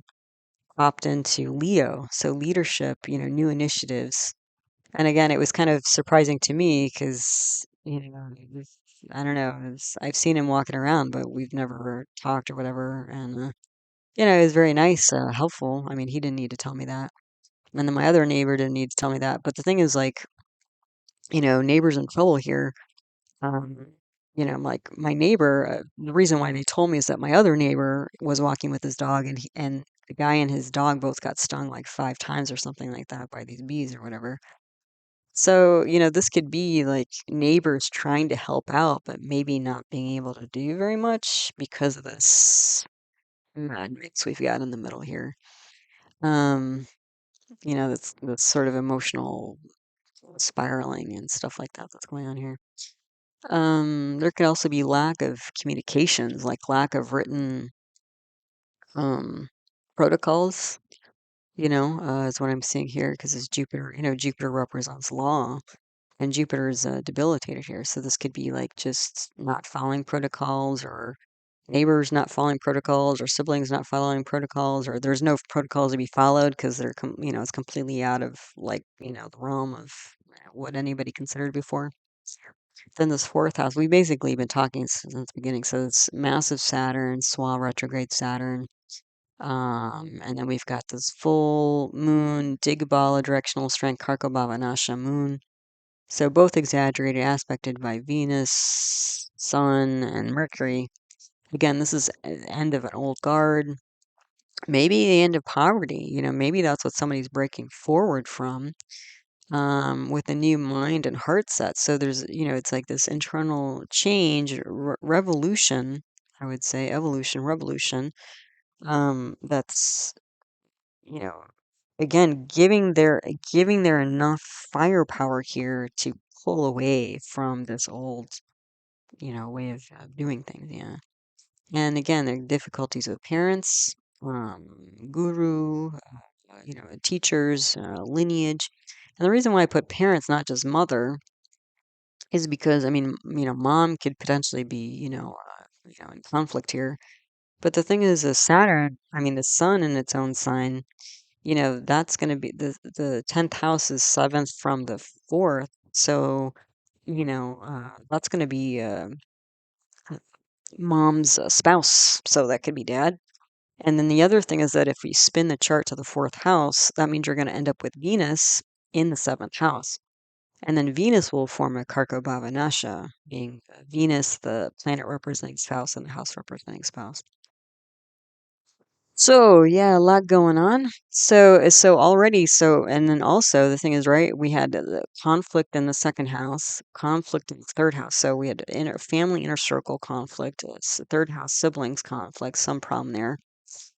popped into Leo. So leadership, new initiatives. And again, it was kind of surprising to me because, I don't know, I've seen him walking around, but we've never talked or whatever. And, it was very nice, helpful. I mean, he didn't need to tell me that. And then my other neighbor didn't need to tell me that. But the thing is, like, neighbors in trouble here. Um, like my neighbor, the reason why they told me is that my other neighbor was walking with his dog, and the guy and his dog both got stung like 5 times or something like that by these bees or whatever. So, this could be like neighbors trying to help out, but maybe not being able to do very much because of this mad mix we've got in the middle here. Um, that's sort of emotional spiraling and stuff like that that's going on here. There could also be lack of communications, like lack of written um protocols, is what I'm seeing here because it's Jupiter, Jupiter represents law. And Jupiter is debilitated here. So this could be like just not following protocols, or neighbors not following protocols, or siblings not following protocols, or there's no protocols to be followed because it's completely out of like, the realm of what anybody considered before. Then this fourth house, we've basically been talking since the beginning. So it's massive Saturn, Swal retrograde Saturn. And then we've got this full moon, Digbala directional strength, karako bhava nasha moon. So both exaggerated, aspected by Venus, Sun, and Mercury. Again, this is the end of an old guard. Maybe the end of poverty. Maybe that's what somebody's breaking forward from, with a new mind and heart set. So there's, it's like this internal change, revolution, I would say, evolution, revolution. That's, you know, again, giving their enough firepower here to pull away from this old, way of doing things. Yeah. And again, there are difficulties with parents, guru, teachers, lineage. And the reason why I put parents, not just mother, is because I mean, mom could potentially be, in conflict here. But the thing is, Saturn, I mean, the sun in its own sign, that's going to be the 10th house is seventh from the fourth. So, that's going to be mom's spouse. So that could be dad. And then the other thing is that if we spin the chart to the fourth house, that means you're going to end up with Venus in the seventh house. And then Venus will form a karako bhava nasha, being Venus, the planet representing spouse, and the house representing spouse. So yeah, a lot going on. So already, and then also the thing is, right, we had the conflict in the second house, conflict in the third house. So we had family inner circle conflict, third house siblings conflict, some problem there.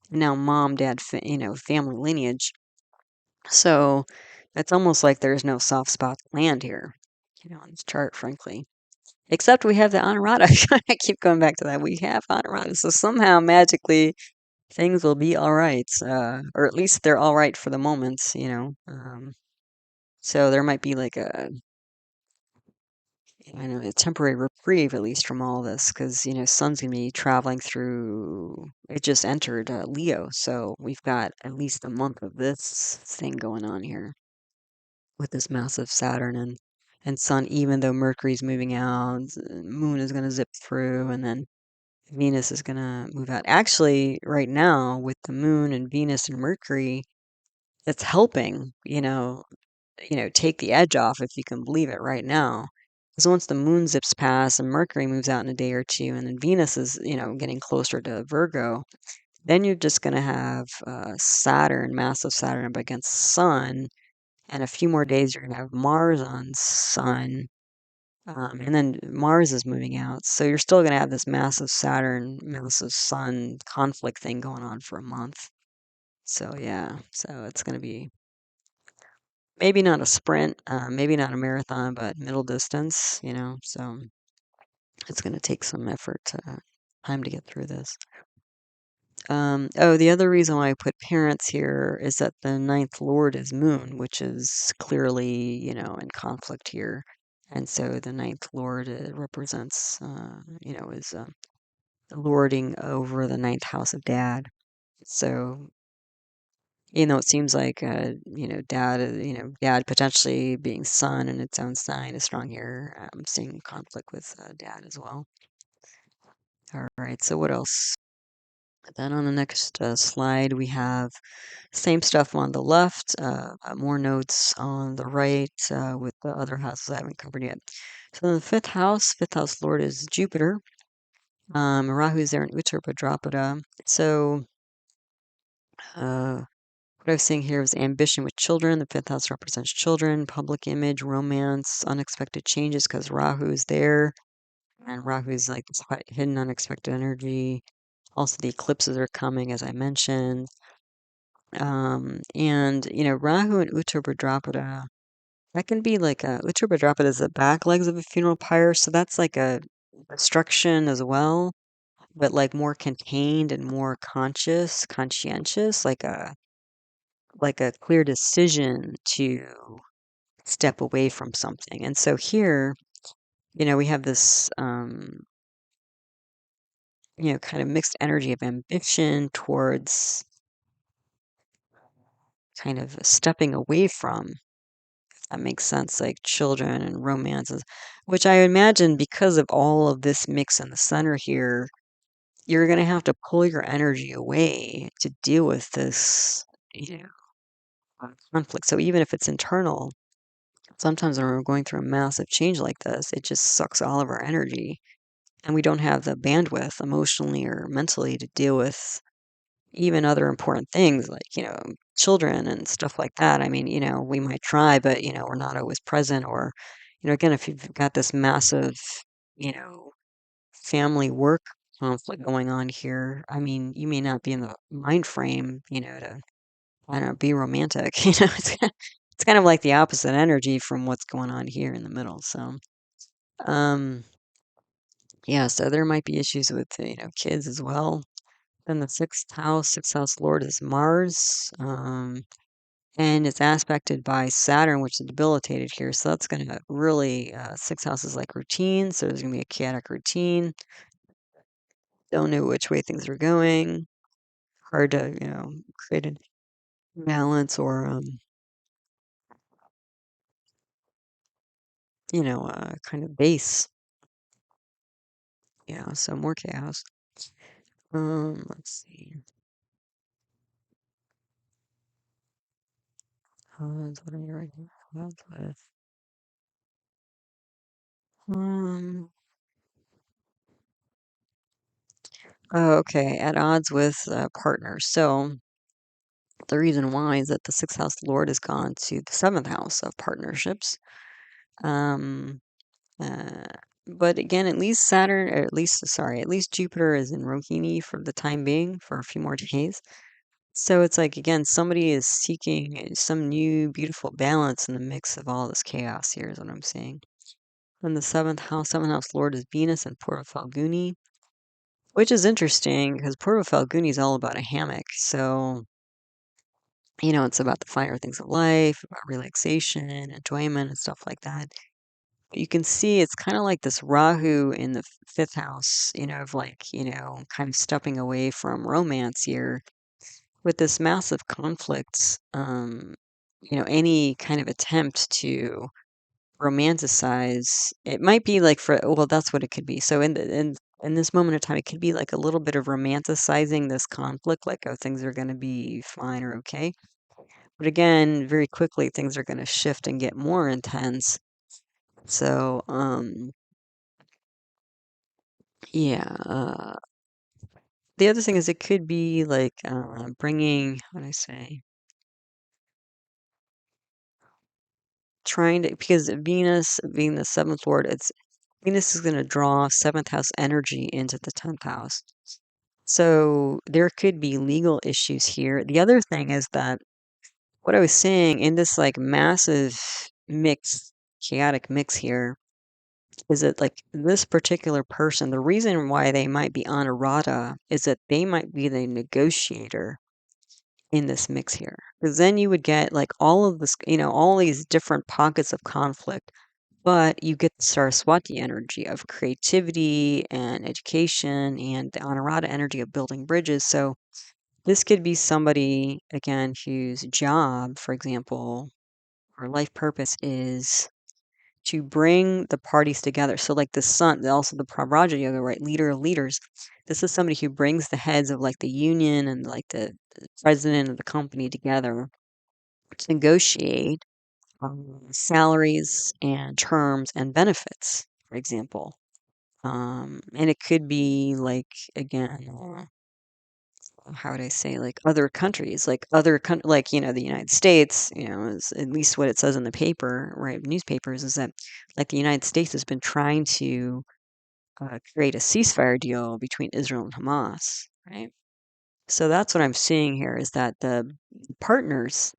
Now mom, dad, family lineage. So it's almost like there's no soft spot land here, on this chart, frankly. Except we have the honorata. I keep going back to that. We have honorata. So somehow magically things will be all right, or at least they're all right for the moment, so there might be like I know, a temporary reprieve at least from all this, because Sun's gonna be traveling through. It just entered Leo, so we've got at least a month of this thing going on here with this massive Saturn and Sun. Even though Mercury's moving out, Moon is gonna zip through, and then Venus is gonna move out. Actually, right now with the Moon and Venus and Mercury, it's helping. Take the edge off, if you can believe it, right now. Because once the moon zips past and Mercury moves out in a day or two, and then Venus is, getting closer to Virgo, then you're just going to have Saturn, massive Saturn up against Sun, and a few more days you're going to have Mars on Sun, and then Mars is moving out. So you're still going to have this massive Saturn, massive Sun conflict thing going on for a month. So yeah, so it's going to be maybe not a sprint, maybe not a marathon, but middle distance, so it's going to take some effort, time to get through this. Oh, the other reason why I put parents here is that the ninth lord is Moon, which is clearly, in conflict here. And so the ninth lord represents, is lording over the ninth house of dad. So it seems like, dad potentially being Sun in its own sign is strong here. I'm seeing conflict with dad as well. All right, so what else? Then on the next slide, we have same stuff on the left, more notes on the right with the other houses I haven't covered yet. So in the fifth house lord is Jupiter. Rahu's there in Uttara Bhadrapada. So what I was saying here was ambition with children. The fifth house represents children, public image, romance, unexpected changes because Rahu is there. And Rahu is like this hidden, unexpected energy. Also, the eclipses are coming, as I mentioned. Rahu and Uttara Bhadrapada, that can be like Uttara Bhadrapada is the back legs of a funeral pyre. So that's like a destruction as well, but like more contained and more conscientious, like a clear decision to step away from something. And so here, we have this, kind of mixed energy of ambition towards kind of stepping away from, if that makes sense, like children and romances, which I imagine because of all of this mix in the center here, you're going to have to pull your energy away to deal with this, conflict. So even if it's internal, sometimes when we're going through a massive change like this, it just sucks all of our energy. And we don't have the bandwidth emotionally or mentally to deal with even other important things like, children and stuff like that. I mean, we might try, but, we're not always present. Or, again, if you've got this massive, you know, family work conflict going on here, I mean, you may not be in the mind frame, to, I don't know, be romantic. It's kind of like the opposite energy from what's going on here in the middle. So, um, yeah, so there might be issues with, kids as well. Then the sixth house lord is Mars, and it's aspected by Saturn, which is debilitated here. So that's going to really, sixth house is like routine. So there's going to be a chaotic routine. Don't know which way things are going. Hard to, create a balance or, kind of base. Yeah, so more chaos. Let's see. What are you writing with? Okay, at odds with partners. So the reason why is that the sixth house lord has gone to the seventh house of partnerships. Um, uh, but again, at least Saturn, or at least Jupiter is in Rohini for the time being for a few more days. So it's like, again, somebody is seeking some new beautiful balance in the mix of all this chaos here, is what I'm saying. And the seventh house lord is Venus and Purva Phalguni. which is interesting because Purva Phalguni is all about a hammock. So, it's about the finer things of life, about relaxation, enjoyment, and stuff like that. But you can see it's kind of like this Rahu in the fifth house, of like, kind of stepping away from romance here with this massive conflict. Any kind of attempt to romanticize it might be like well, that's what it could be. So in this moment of time, it could be like a little bit of romanticizing this conflict, like, oh, things are going to be fine or okay. But again, very quickly things are going to shift and get more intense. So yeah, the other thing is it could be like bringing, what do I say, trying to, because Venus being the seventh lord, Venus is going to draw seventh house energy into the 10th house. So there could be legal issues here. The other thing is that what I was saying in this like massive mix, chaotic mix here, is that like this particular person, the reason why they might be honorata is that they might be the negotiator in this mix here. Because then you would get like all of this, all these different pockets of conflict, but you get the saraswati energy of creativity and education and the honorata energy of building bridges. So this could be somebody, again, whose job, for example, or life purpose is to bring the parties together. So, like the sun, also the pravraja yoga, right? Leader of leaders. This is somebody who brings the heads of like the union and like the president of the company together to negotiate salaries and terms and benefits, for example. And it could be like, again, how would I say, like other countries, like like, the United States, is at least what it says in the paper, right? Newspapers is that like the United States has been trying to create a ceasefire deal between Israel and Hamas, right? So that's what I'm seeing here is that the partners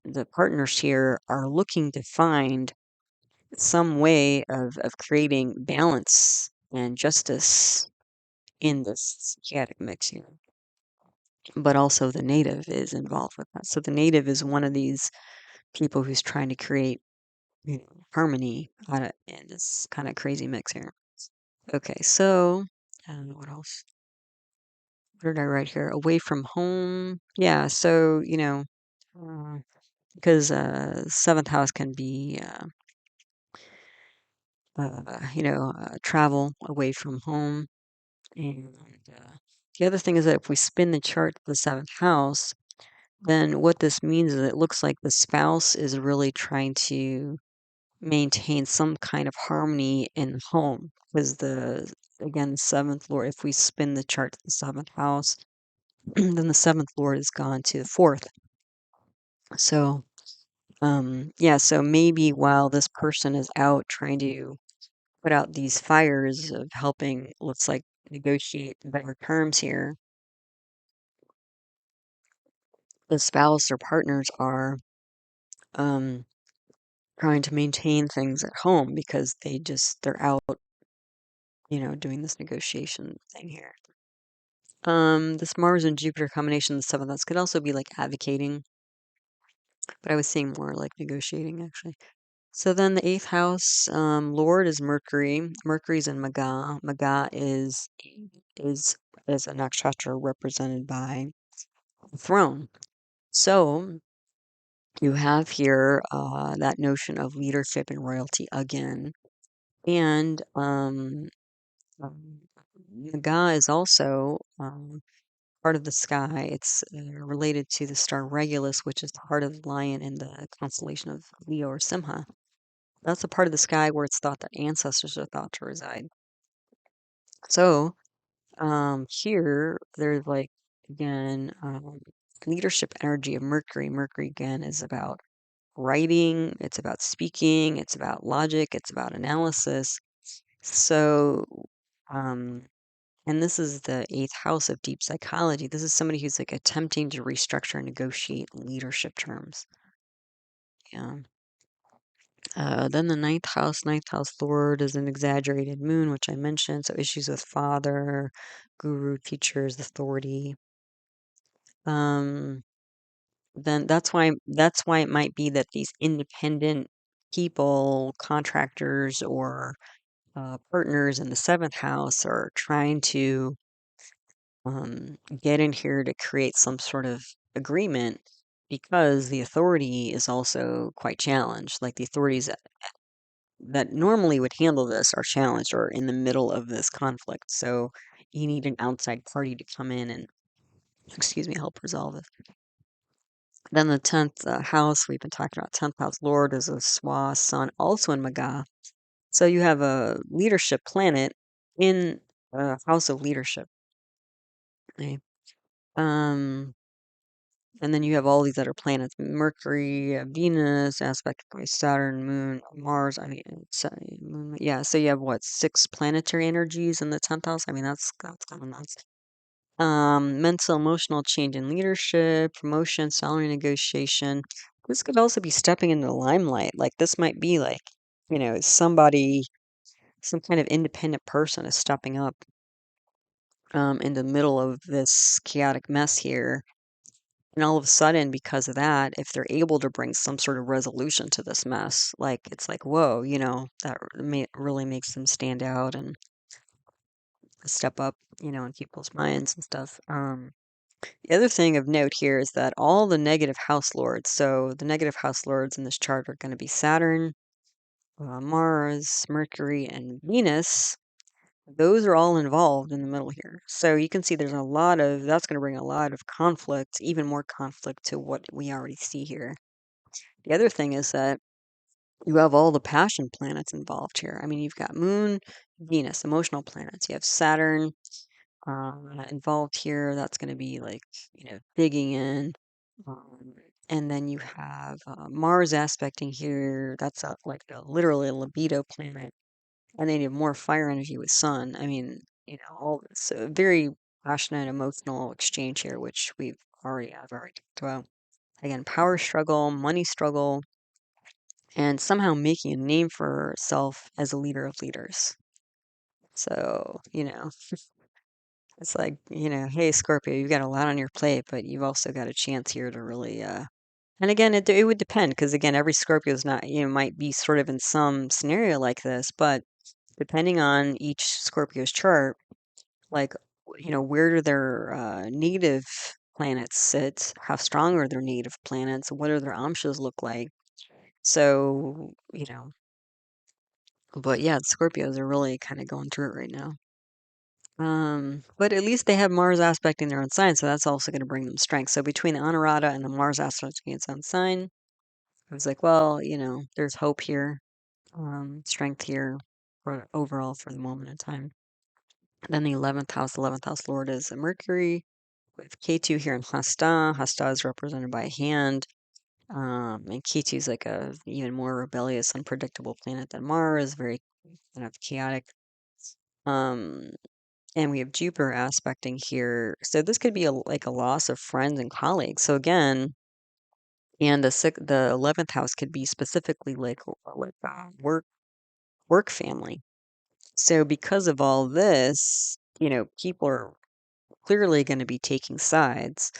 here are looking to find some way of creating balance and justice in this chaotic mix here. But also the native is involved with that. So the native is one of these people who's trying to create harmony out of in this kind of crazy mix here. Okay, so what else? What did I write here? Away from home. Yeah, so uh, because seventh house can be travel away from home. And the other thing is that if we spin the chart to the seventh house, then what this means is it looks like the spouse is really trying to maintain some kind of harmony in the home. Because again, the seventh lord, if we spin the chart to the seventh house, then the seventh lord has gone to the fourth. So, yeah, so maybe while this person is out trying to put out these fires of helping, looks like, negotiate better terms here, the spouse or partners are um, trying to maintain things at home because they're out, doing this negotiation thing here. This Mars and Jupiter combination, the seventh house, could also be like advocating, but I was seeing more like negotiating actually. So then the eighth house, Lord is Mercury. Mercury's in Magha. Magha is a nakshatra represented by the throne. So you have here that notion of leadership and royalty again. And Magha is also part of the sky. It's related to the star Regulus, which is part of the lion in the constellation of Leo or Simha. That's a part of the sky where it's thought that ancestors are thought to reside. So here there's like again leadership energy of Mercury. Mercury again is about writing, it's about speaking, it's about logic, it's about analysis. So um and this is the eighth house of deep psychology. This is somebody who's like attempting to restructure and negotiate leadership terms. Yeah. Then the ninth house lord is an exaggerated moon, which I mentioned. So issues with father, guru, teachers, authority. Then that's why it might be that these independent people, contractors, or partners in the seventh house are trying to get in here to create some sort of agreement because the authority is also quite challenged. Like the authorities that normally would handle this are challenged or in the middle of this conflict. So you need an outside party to come in and, excuse me, help resolve it. Then the 10th house, we've been talking about 10th house lord is a swa sun, also in Magha. So you have a leadership planet in a house of leadership. Okay. And then you have all these other planets: Mercury, Venus, aspect by Saturn, Moon, Mars. I mean, Moon, yeah. So you have what, 6 planetary energies in the 10th house? I mean, that's kind of nuts. Mental, emotional change in leadership, promotion, salary negotiation. This could also be stepping into the limelight. Like this might be like, somebody, some kind of independent person is stepping up in the middle of this chaotic mess here. And all of a sudden, because of that, if they're able to bring some sort of resolution to this mess, like it's like, whoa, that really makes them stand out and step up, in people's minds and stuff. The other thing of note here is that all the negative house lords, so the negative house lords in this chart are going to be Saturn, Mars, Mercury, and Venus. Those are all involved in the middle here. So you can see there's that's going to bring a lot of conflict, even more conflict to what we already see here. The other thing is that you have all the passion planets involved here. I mean, you've got Moon, Venus, emotional planets. You have Saturn involved here. That's going to be like, digging in. Um, and then you have Mars aspecting here. That's literally a libido planet. And then you have more fire energy with Sun. I mean, all this very passionate, emotional exchange here, which I've already talked about. Again, power struggle, money struggle, and somehow making a name for herself as a leader of leaders. So, it's like, hey, Scorpio, you've got a lot on your plate, but you've also got a chance here to really, and again, it would depend because, again, every Scorpio is not, might be sort of in some scenario like this, but depending on each Scorpio's chart, like, where do their native planets sit? How strong are their native planets? What do their amshas look like? So, but yeah, the Scorpios are really kind of going through it right now. But at least they have Mars aspect in their own sign, so that's also going to bring them strength. So between the Anurata and the Mars aspect in its own sign, I was like, well, there's hope here, strength here for overall for the moment in time. Then the 11th house lord is a Mercury with K2 here in Hasta. Hasta is represented by a hand. And K2 is like a even more rebellious, unpredictable planet than Mars, very kind of chaotic. Um, and we have Jupiter aspecting here. So this could be like a loss of friends and colleagues. So again, and the 11th house could be specifically like work family. So because of all this, people are clearly going to be taking sides.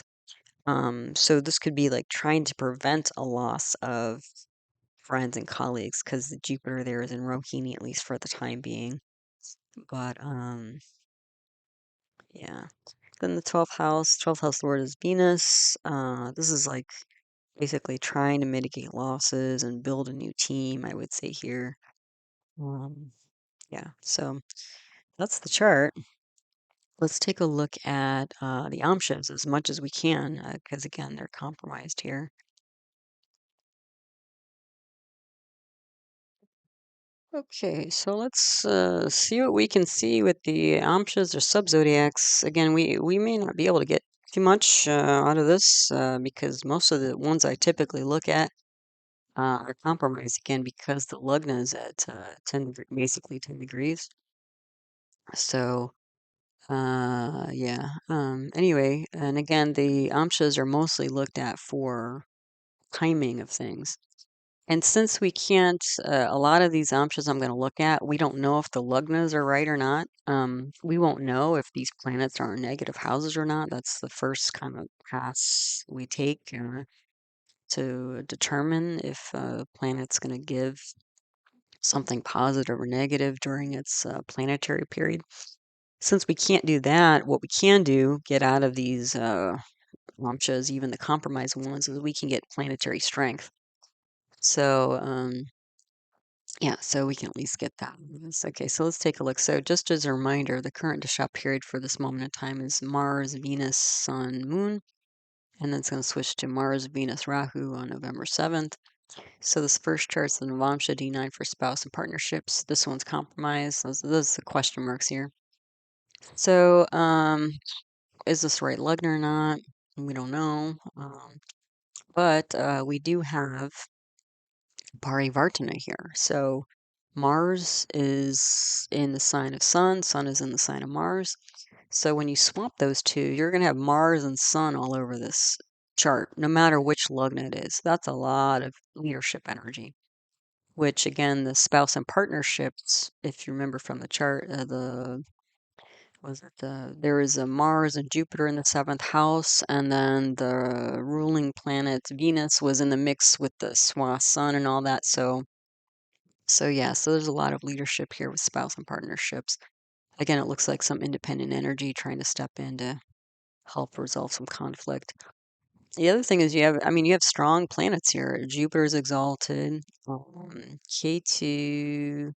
So this could be like trying to prevent a loss of friends and colleagues because the Jupiter there is in Rohini, at least for the time being. But yeah. Then the 12th house lord is Venus. This is like basically trying to mitigate losses and build a new team, I would say here. Um, yeah, so that's the chart. Let's take a look at the amshas as much as we can, because again, they're compromised here. Okay, so let's see what we can see with the amshas or subzodiacs. Again, we may not be able to get too much out of this because most of the ones I typically look at are compromised again because the lugna is at basically 10 degrees. So, yeah. Anyway, and again, the amshas are mostly looked at for timing of things. And since we can't, a lot of these options I'm going to look at, we don't know if the lugnas are right or not. We won't know if these planets are in negative houses or not. That's the first kind of pass we take to determine if a planet's going to give something positive or negative during its planetary period. Since we can't do that, what we can do, get out of these amshas, even the compromised ones, is we can get planetary strength. So, yeah, so we can at least get that. Okay, so let's take a look. So just as a reminder, the current Dasha period for this moment in time is Mars, Venus, Sun, Moon. And then it's going to switch to Mars, Venus, Rahu on November 7th. So this first chart's the Navamsha D9 for spouse and partnerships. This one's compromised. Those are the question marks here. So, is this the right lugna or not? We don't know. But we do have parivartana here. So Mars is in the sign of Sun, Sun is in the sign of Mars. So when you swap those two, you're going to have Mars and Sun all over this chart, no matter which lugna it is. That's a lot of leadership energy, which again, the spouse and partnerships, if you remember from the chart, there is a Mars and Jupiter in the seventh house, and then the ruling planet Venus was in the mix with the Swa Sun and all that. So yeah, so there's a lot of leadership here with spouse and partnerships. Again, it looks like some independent energy trying to step in to help resolve some conflict. The other thing is you have strong planets here. Jupiter's exalted. K2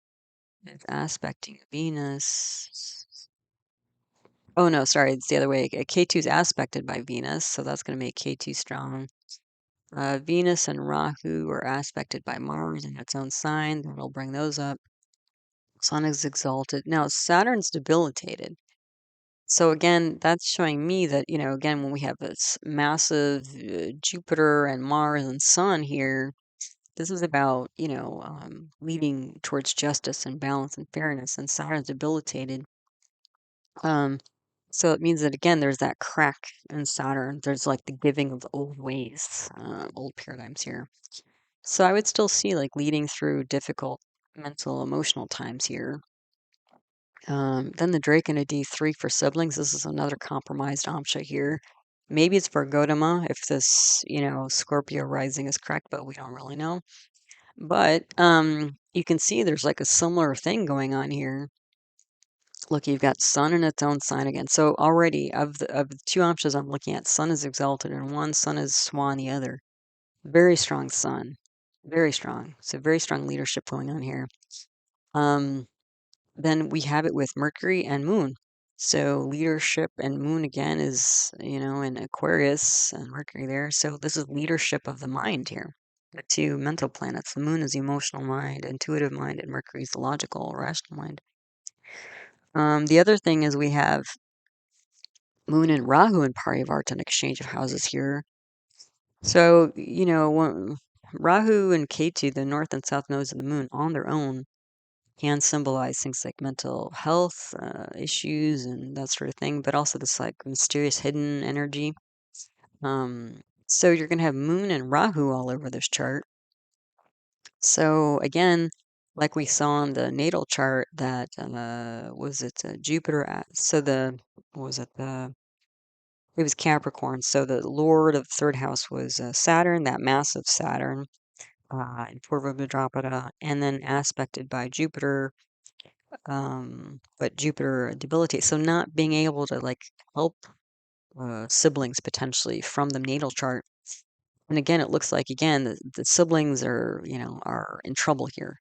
is aspecting Venus. Oh no, sorry, it's the other way. K2 is aspected by Venus, so that's going to make K2 strong. Venus and Rahu are aspected by Mars in its own sign. That'll bring those up. Sun is exalted. Now Saturn's debilitated. So again, that's showing me that, again, when we have this massive Jupiter and Mars and Sun here, this is about, leading towards justice and balance and fairness, and Saturn's debilitated. So it means that, again, there's that crack in Saturn. There's like the giving of the old ways, old paradigms here. So I would still see like leading through difficult mental, emotional times here. Then the Drake and a D3 for siblings. This is another compromised amsha here. Maybe it's for Gotama if this, Scorpio rising is correct, but we don't really know. But you can see there's like a similar thing going on here. Look, you've got Sun in its own sign again. So already of the two amshas I'm looking at, Sun is exalted in one, Sun is Swan the other. Very strong Sun. Very strong. So very strong leadership going on here. Then we have it with Mercury and Moon. So leadership and Moon again is, in Aquarius and Mercury there. So this is leadership of the mind here. The two mental planets. The Moon is the emotional mind, intuitive mind, and Mercury is the logical, rational mind. The other thing is we have Moon and Rahu in Parivartana exchange of houses here. So, Rahu and Ketu, the north and south nodes of the Moon, on their own, can symbolize things like mental health issues and that sort of thing, but also this like mysterious hidden energy. So you're going to have Moon and Rahu all over this chart. So again, like we saw on the natal chart, that Jupiter? It was Capricorn. So the Lord of the third house was Saturn, that massive Saturn in Purva Bhadrapada, and then aspected by Jupiter. But Jupiter debilitates, so not being able to like help siblings potentially from the natal chart. And again, it looks like the siblings are in trouble here.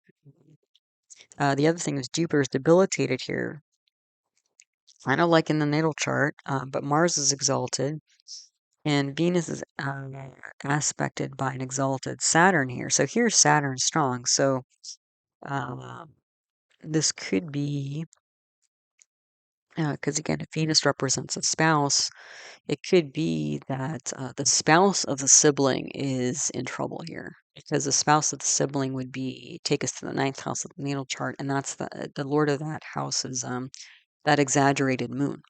The other thing is Jupiter's debilitated here, kind of like in the natal chart, but Mars is exalted, and Venus is aspected by an exalted Saturn here. So here's Saturn strong. So this could be because again, if Venus represents a spouse, it could be that the spouse of the sibling is in trouble here, because the spouse of the sibling would take us to the ninth house of the natal chart, and that's the lord of that house is that exaggerated moon.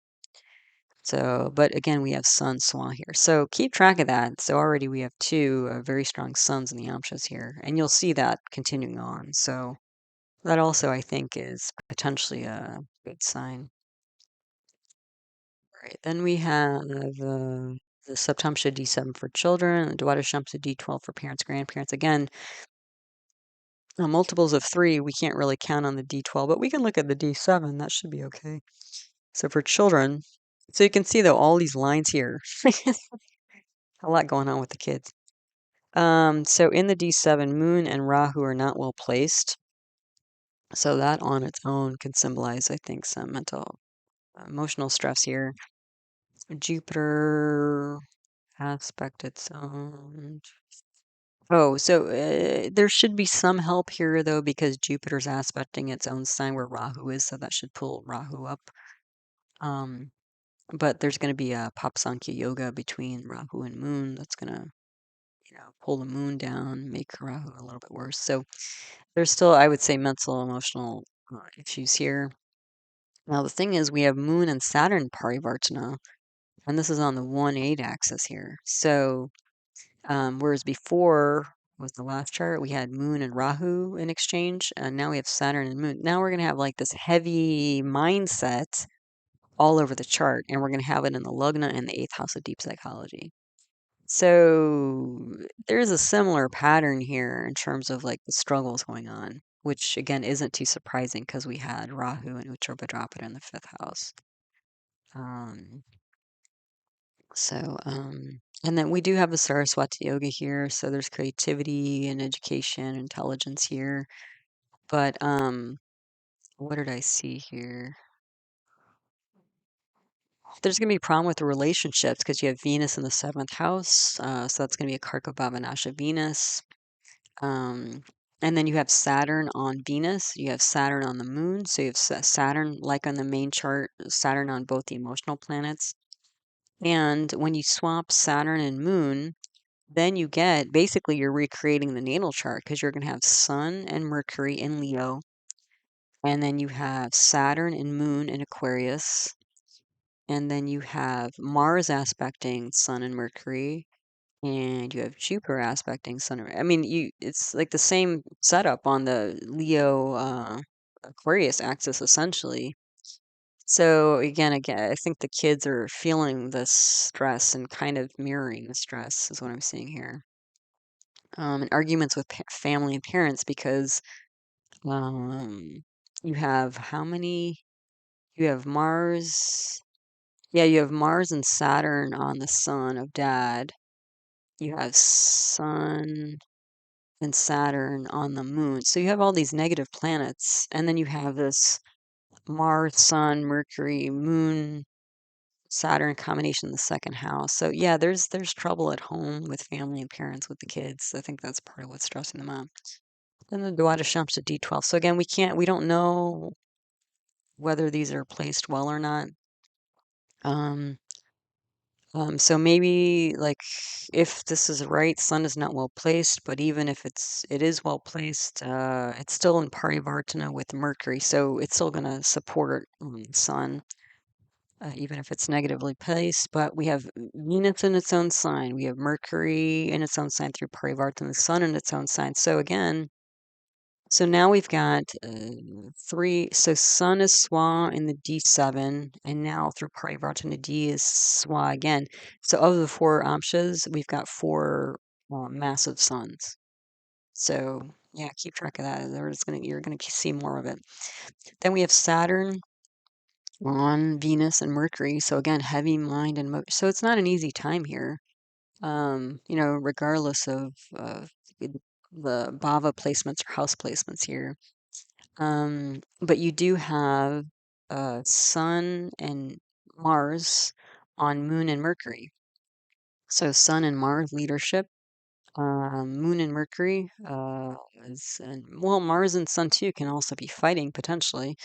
So, but again, we have Sun Swa here. So keep track of that. So already we have two very strong suns in the Amshas here, and you'll see that continuing on. So that also, I think, is potentially a good sign. Right. Then we have the Saptamsha D7 for children, and the Dwadashamsa D12 for parents, grandparents. Again, multiples of 3, we can't really count on the D12, but we can look at the D7. That should be okay. So for children, so you can see though all these lines here. A lot going on with the kids. So in the D7, Moon and Rahu are not well placed. So that on its own can symbolize, I think, some mental, emotional stress here. Jupiter aspect its own. Oh, so there should be some help here though, because Jupiter's aspecting its own sign where Rahu is, so that should pull Rahu up. But there's going to be a Pap Sankhya yoga between Rahu and Moon that's going to, pull the Moon down, make Rahu a little bit worse. So there's still, I would say, mental, emotional issues here. Now the thing is, we have Moon and Saturn parivartana, and this is on the 1-8 axis here. So whereas before was the last chart, we had Moon and Rahu in exchange, and now we have Saturn and Moon. Now we're going to have like this heavy mindset all over the chart, and we're going to have it in the Lugna and the 8th house of deep psychology. So there's a similar pattern here in terms of like the struggles going on, which again isn't too surprising because we had Rahu and Uttara Bhadrapada in the 5th house. Um, and then we do have the Saraswati yoga here, so there's creativity and education, intelligence here. But what did I see here? There's going to be a problem with the relationships because you have Venus in the 7th house, so that's going to be a karako bhava Venus. And then you have Saturn on Venus, you have Saturn on the moon, so you have Saturn, like on the main chart, Saturn on both the emotional planets. And when you swap Saturn and moon, then you get basically you're recreating the natal chart because you're going to have Sun and Mercury in Leo, and then you have Saturn and Moon in Aquarius, and then you have Mars aspecting Sun and Mercury, and you have Jupiter aspecting Sun. I mean, it's like the same setup on the Leo Aquarius axis essentially. So again, I think the kids are feeling this stress and kind of mirroring the stress is what I'm seeing here. And arguments with family and parents because um, you have how many? You have Mars. Yeah, you have Mars and Saturn on the sun of dad. You have Sun and Saturn on the moon. So you have all these negative planets, and then you have this Mars, Sun, Mercury, Moon, Saturn combination in the 2nd house. So yeah, there's trouble at home with family and parents with the kids. I think that's part of what's stressing them out. Then the Dwadashamsa D12. So again, we don't know whether these are placed well or not. Um, so maybe like if this is right, Sun is not well placed, but even if it is well placed, it's still in parivartana with Mercury, so it's still going to support Sun, even if it's negatively placed. But we have Venus in its own sign, we have Mercury in its own sign through parivartana, the Sun in its own sign. So again, so now we've got 3. So Sun is Swa in the D7, and now through Parivartana D is Swa again. So of the 4 Amshas, we've got 4 massive suns. So yeah, keep track of that. You're gonna see more of it. Then we have Saturn on Venus and Mercury. So again, heavy mind and so it's not an easy time here. Regardless of the bhava placements or house placements here. But you do have Sun and Mars on Moon and Mercury. So Sun and Mars leadership, Moon and Mercury well, Mars and Sun too can also be fighting potentially.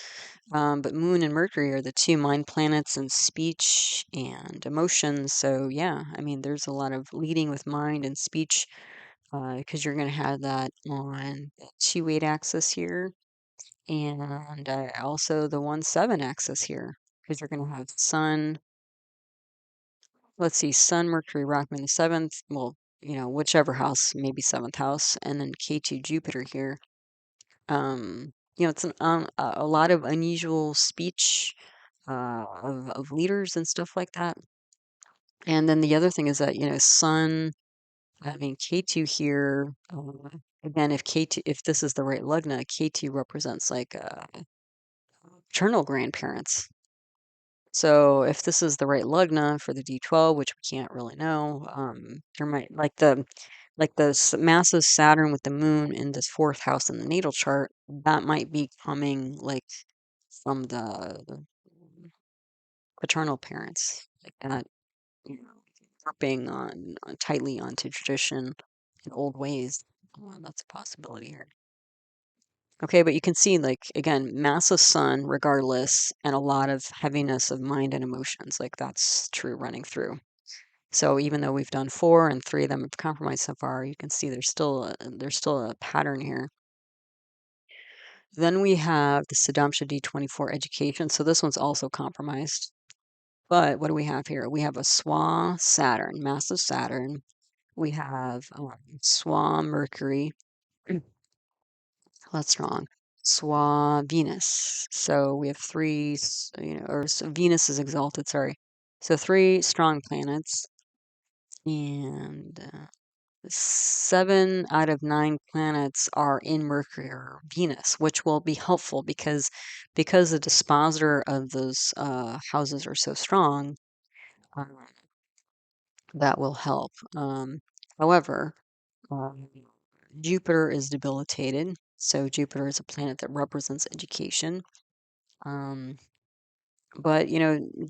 But Moon and Mercury are the 2 mind planets in speech and emotions. So yeah, I mean, there's a lot of leading with mind and speech because you're going to have that on the 2-8 axis here. And also the 1-7 axis here, because you're going to have Sun let's see, Sun, Mercury, Rock, Moon, the seventh. Well, whichever house, maybe seventh house, and then K2 Jupiter here. It's a lot of unusual speech of leaders and stuff like that. And then the other thing is that, Sun, I mean, K2 here, again, if this is the right lugna, K2 represents like paternal grandparents. So if this is the right lugna for the D12, which we can't really know, there might massive Saturn with the moon in this fourth house in the natal chart, that might be coming like from the paternal parents, like that, gripping on tightly onto tradition and old ways. That's a possibility here. Okay, but you can see, like, again, massive sun regardless, and a lot of heaviness of mind and emotions. Like, that's true running through. So even though we've done 4 and 3 of them have compromised so far, you can see there's still a pattern here. Then we have the Sadamsha D24 education. So this one's also compromised. But what do we have here? We have a Swa Saturn, massive Saturn. We have Swa Mercury. That's wrong. Swa Venus. So we have 3, Venus is exalted, sorry. So 3 strong planets. And 7 out of 9 planets are in Mercury or Venus, which will be helpful because the dispositor of those houses are so strong. That will help. However, um, Jupiter is debilitated. So Jupiter is a planet that represents education. Um, but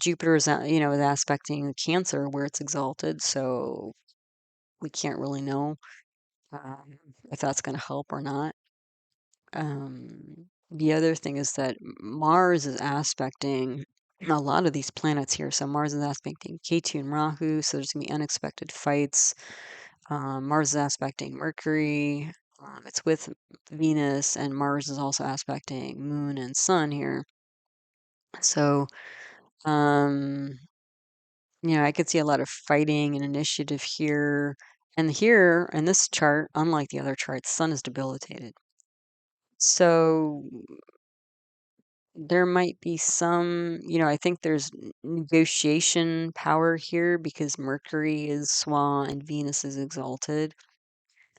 Jupiter is aspecting Cancer where it's exalted, so we can't really know if that's going to help or not. The other thing is that Mars is aspecting a lot of these planets here. So Mars is aspecting Ketu and Rahu, so there's going to be unexpected fights. Mars is aspecting Mercury. It's with Venus, and Mars is also aspecting Moon and Sun here. So, I could see a lot of fighting and initiative here. And here in this chart, unlike the other charts, Sun is debilitated. So there might be some, I think there's negotiation power here because Mercury is Swan and Venus is exalted.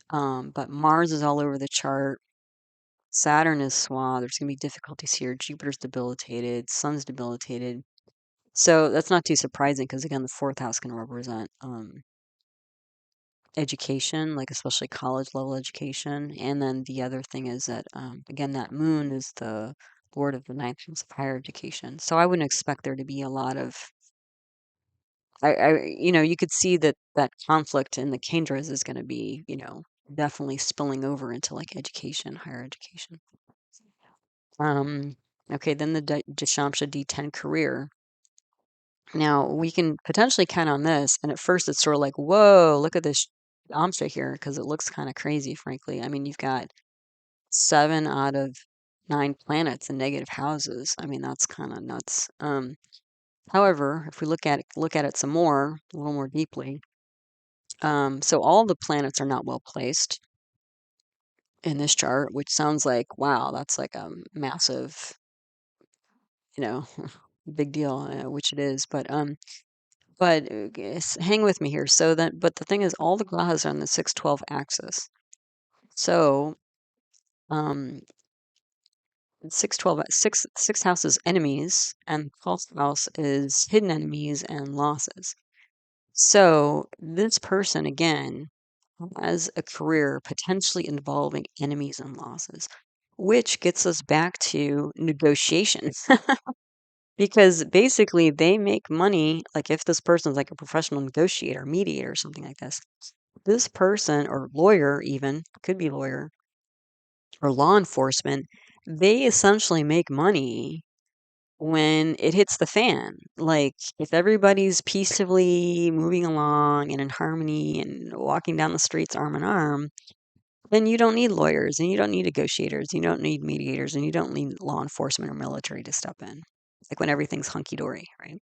But Mars is all over the chart. Saturn is Swan. There's going to be difficulties here. Jupiter's debilitated. Sun's debilitated. So that's not too surprising because, again, the fourth house can represent education, like especially college level education. And then the other thing is that, again, that moon is the lord of the ninth house of higher education. So I wouldn't expect there to be a lot of, you could see that conflict in the Kendras is going to be, definitely spilling over into like education, higher education. Okay, then the Dashamsha D10 career. Now we can potentially count on this, and at first it's sort of like, whoa, look at this Amsha here, because it looks kind of crazy, frankly. I mean, you've got 7 out of 9 planets in negative houses. I mean, that's kind of nuts. However, if we look at it some more, a little more deeply, so all the planets are not well placed in this chart, which sounds like, wow, that's like a massive, you know, big deal, which it is. But hang with me here. But the thing is, all the grahas are on the 612 axis. So, 612, six houses enemies, and 12th house is hidden enemies and losses. So this person again has a career potentially involving enemies and losses, which gets us back to negotiations. Because basically they make money, like if this person's like a professional negotiator, mediator, or something like this person, or lawyer even, could be lawyer, or law enforcement, they essentially make money when it hits the fan. Like if everybody's peacefully moving along and in harmony and walking down the streets arm in arm, then you don't need lawyers and you don't need negotiators, you don't need mediators, and you don't need law enforcement or military to step in. Like when everything's hunky dory, right?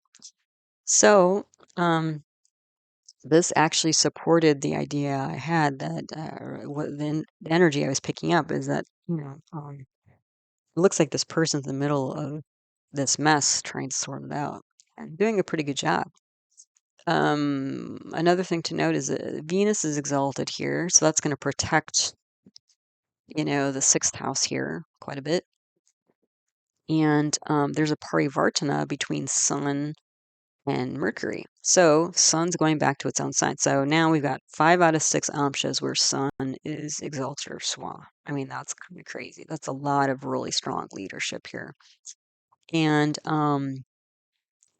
So, this actually supported the idea I had that the energy I was picking up is that, it looks like this person's in the middle of this mess trying to sort it out and doing a pretty good job. Another thing to note is that Venus is exalted here, so that's going to protect, the sixth house here quite a bit. And there's a parivartana between Sun and Mercury. So Sun's going back to its own sign. So now we've got 5 out of 6 amshas where Sun is exalted or swa. I mean, that's kind of crazy. That's a lot of really strong leadership here. And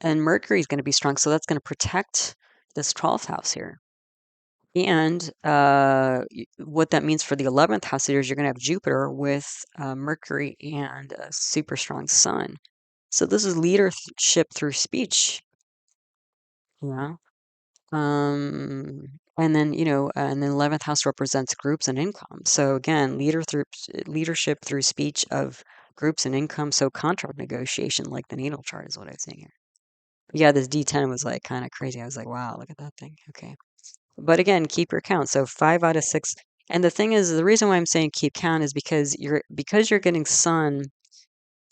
Mercury is going to be strong, so that's going to protect this 12th house here. And what that means for the 11th house is you're going to have Jupiter with Mercury and a super strong Sun. So this is leadership through speech. Yeah. And then, and the 11th house represents groups and income. So again, leadership through speech of groups and income. So contract negotiation, like the natal chart is what I was saying here. Yeah, this D10 was like kind of crazy. I was like, wow, look at that thing. Okay. But again, keep your count. So 5 out of 6. And the thing is, the reason why I'm saying keep count is because you're getting Sun.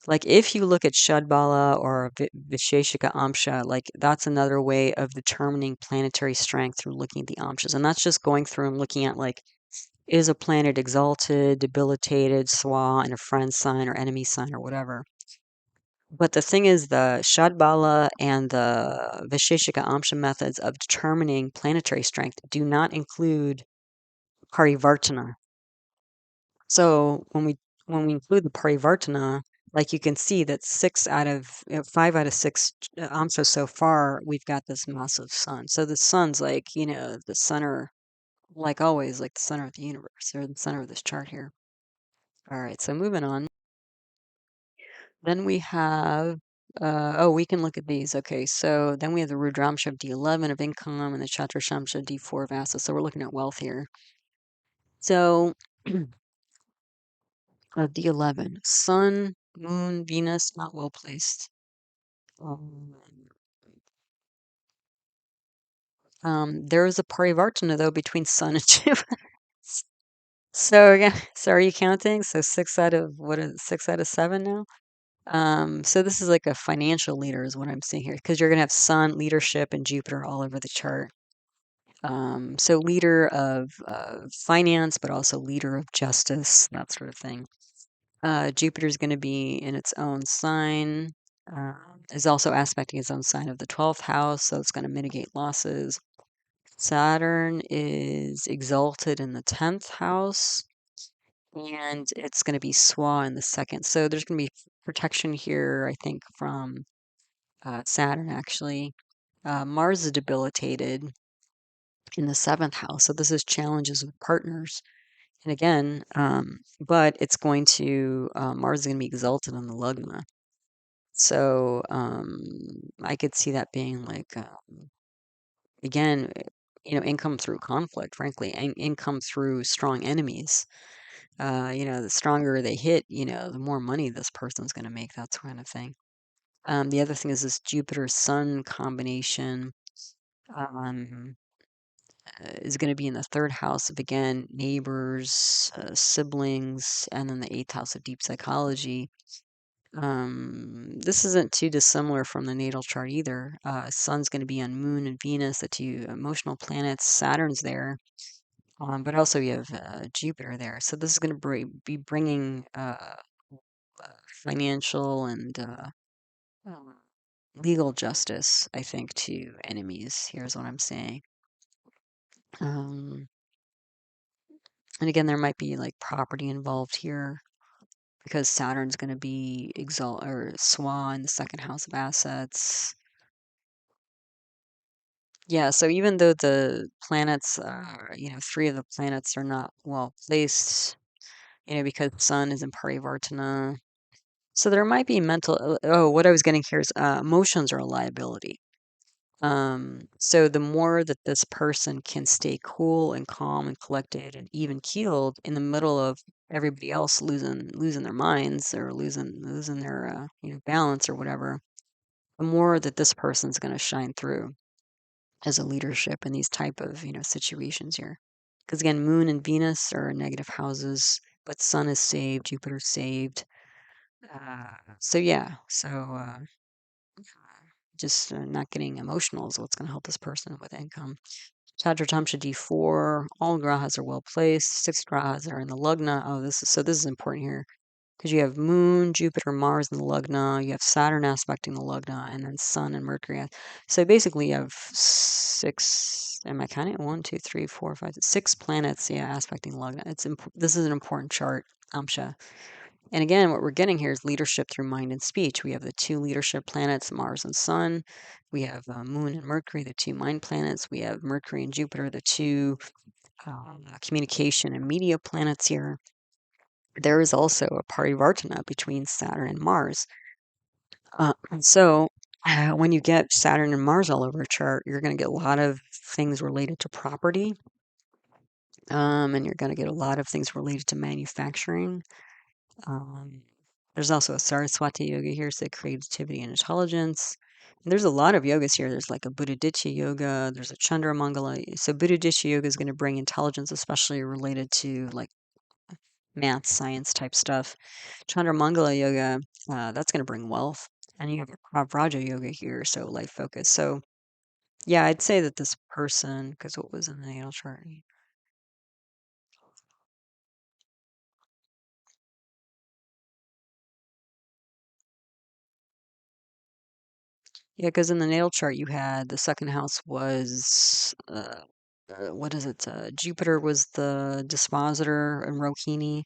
Like if you look at Shadbala or Visheshika Amsha, like that's another way of determining planetary strength through looking at the Amshas. And that's just going through and looking at like, is a planet exalted, debilitated, swa, in a friend sign or enemy sign or whatever. But the thing is, the Shadbala and the Visheshika Amsha methods of determining planetary strength do not include parivartana. So when we include the parivartana, like you can see that 5 out of 6 amsas so far, we've got this massive Sun. So the Sun's like, the center, like always, like the center of the universe or the center of this chart here. All right, so moving on. Then we have, we can look at these. Okay, so then we have the Rudramsha of D11 of income and the Chatrashamsha of D4 of assets. So we're looking at wealth here. So D11, Sun, Moon, Venus, not well placed. There is a parivartana though between Sun and Jupiter. So again, so are you counting? So 6 out of 7 now? So this is like a financial leader is what I'm seeing here, because you're gonna have Sun, leadership, and Jupiter all over the chart. So leader of finance, but also leader of justice, that sort of thing. Jupiter's going to be in its own sign, is also aspecting its own sign of the 12th house, so it's going to mitigate losses. Saturn is exalted in the 10th house, and it's going to be Swa in the second. So there's going to be protection here, I think, from Saturn, actually. Mars is debilitated in the 7th house, so this is challenges with partners. And again, but it's going to, Mars is going to be exalted on the Lugna. So I could see that being like, again, income through conflict, frankly, income through strong enemies. The stronger they hit, the more money this person's going to make, that kind of thing. The other thing is this Jupiter-Sun combination is going to be in the 3rd house of, again, neighbors, siblings, and then the 8th house of deep psychology. This isn't too dissimilar from the natal chart either. Sun's going to be on Moon and Venus, the two emotional planets. Saturn's there, but also you have Jupiter there. So this is going to be bringing financial and legal justice, I think, to enemies. Here's what I'm saying. And again, there might be like property involved here, because Saturn's going to be Swa in the 2nd house of assets. Yeah, so even though the planets, 3 of the planets are not well placed, because Sun is in Parivartana. So there might be what I was getting here is emotions are a liability. So the more that this person can stay cool and calm and collected and even keeled in the middle of everybody else losing their minds or losing their balance or whatever, the more that this person's going to shine through. as a leadership in these type of, situations here. Because again, Moon and Venus are in negative houses, but Sun is saved, Jupiter's saved. So yeah, just not getting emotional is what's going to help this person with income. Chadratamsha D4, all grahas are well placed. 6 grahas are in the lugna. Oh, this is important here because you have Moon, Jupiter, Mars in the lugna. You have Saturn aspecting the lugna, and then Sun and Mercury. So basically, you have 6. Am I counting? 1, 2, 3, 4, 5, 6 planets. Yeah, aspecting lugna. This is an important chart, Amsha. And again, what we're getting here is leadership through mind and speech. We have the 2 leadership planets, Mars and Sun. We have Moon and Mercury, the 2 mind planets. We have Mercury and Jupiter, the 2 communication and media planets here. There is also a parivartana between Saturn and Mars. When you get Saturn and Mars all over a chart, you're going to get a lot of things related to property. And you're going to get a lot of things related to manufacturing. There's also a Saraswati yoga here, so creativity and intelligence. And there's a lot of yogas here. There's like a Buddhaditya yoga. There's a Chandra Mangala. So Buddhaditya yoga is going to bring intelligence, especially related to like math, science type stuff. Chandra Mangala yoga, that's going to bring wealth. And you have pravraja yoga here, so life focus. So yeah, I'd say that this person, because what was in the natal chart? Yeah, because in the natal chart you had the second house was what is it? Jupiter was the dispositor in Rohini,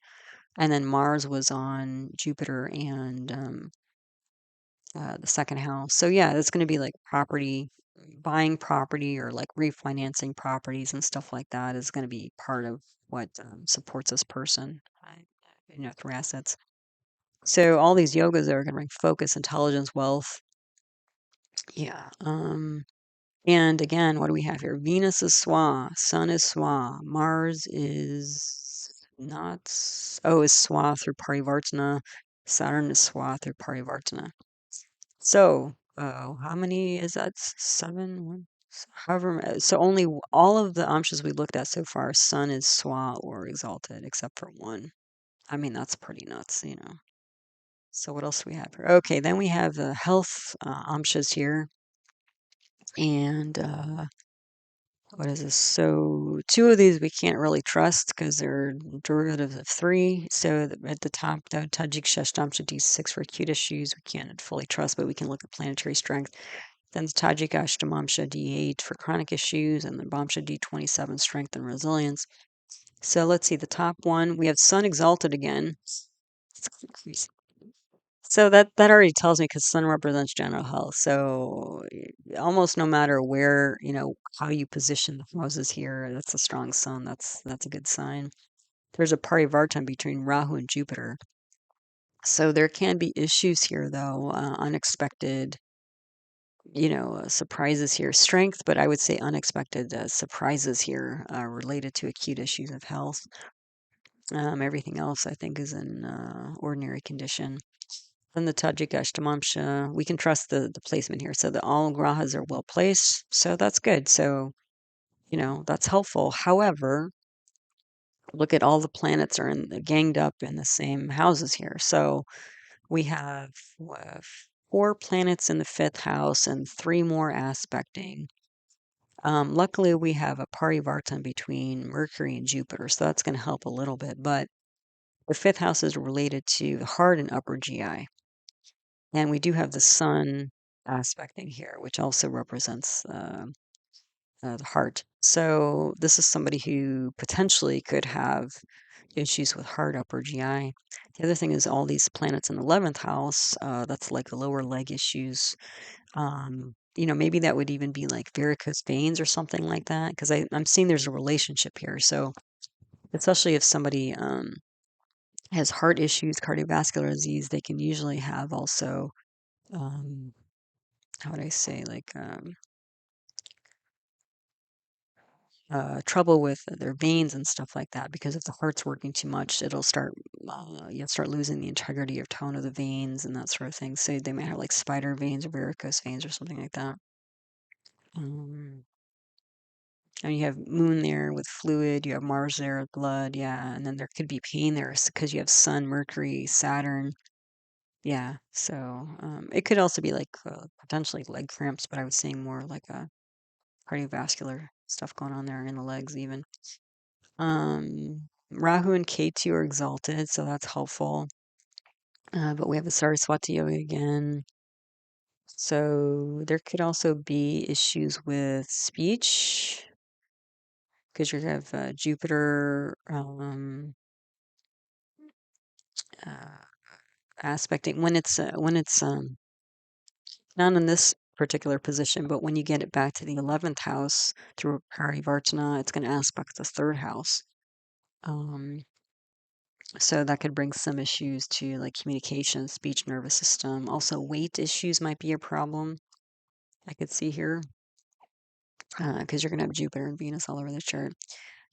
and then Mars was on Jupiter and the second house. So yeah, it's going to be like property, buying property or like refinancing properties and stuff like that is going to be part of what supports this person, through assets. So all these yogas are going to bring focus, intelligence, wealth. Yeah. And again, what do we have here? Venus is Swa, Sun is Swa, Mars is not, is Swa through Parivartana, Saturn is Swa through Parivartana. So, how many is that? 7, one, however, so only all of the amshas we looked at so far, Sun is Swa or exalted, except for one. I mean, that's pretty nuts. So what else do we have here? Okay, then we have the health amshas here, and what is this? So 2 of these we can't really trust because they're derivatives of 3. So at the top, the Tajik Shashtamsha D6 for acute issues, we can't fully trust, but we can look at planetary strength. Then the Tajik Ashtamamsha D8 for chronic issues, and the Bamsha D27 strength and resilience. So let's see, the top one, we have Sun exalted again. So that already tells me because Sun represents general health. So almost no matter where, how you position the houses here, that's a strong Sun. That's a good sign. There's a parivartan between Rahu and Jupiter. So there can be issues here, though, unexpected, surprises here. Strength, but I would say unexpected surprises here related to acute issues of health. Everything else, I think, is in ordinary condition. Then the Tajik Ashtamamsha, we can trust the placement here. So the all grahas are well placed. So that's good. So, that's helpful. However, look at all the planets are ganged up in the same houses here. So we have 4 planets in the 5th house and 3 more aspecting. Luckily, we have a parivartan between Mercury and Jupiter, so that's going to help a little bit. But the 5th house is related to the heart and upper GI. And we do have the sun aspecting here, which also represents the heart. So this is somebody who potentially could have issues with heart, upper GI. The other thing is all these planets in the 11th house, that's like the lower leg issues. Maybe that would even be like varicose veins or something like that, because I'm seeing there's a relationship here. So especially if somebody has heart issues, cardiovascular disease, they can usually have also um, how would I say, like trouble with their veins and stuff like that. Because if the heart's working too much, it'll start you'll start losing the integrity or tone of the veins and that sort of thing. So they may have like spider veins or varicose veins or something like that. And you have Moon there with fluid, you have Mars there with blood, yeah, and then there could be pain there because you have Sun, Mercury, Saturn, yeah. So it could also be like potentially leg cramps, but I was seeing more like a cardiovascular stuff going on there in the legs even. Rahu and Ketu are exalted, so that's helpful. But we have the Saraswati yoga again. So there could also be issues with speech because you have Jupiter aspecting when it's not in this particular position, but when you get it back to the 11th house through parivartana, it's going to aspect the third house. So that could bring some issues to like communication, speech, nervous system. Also, weight issues might be a problem. I could see here because you're going to have Jupiter and Venus all over the chart.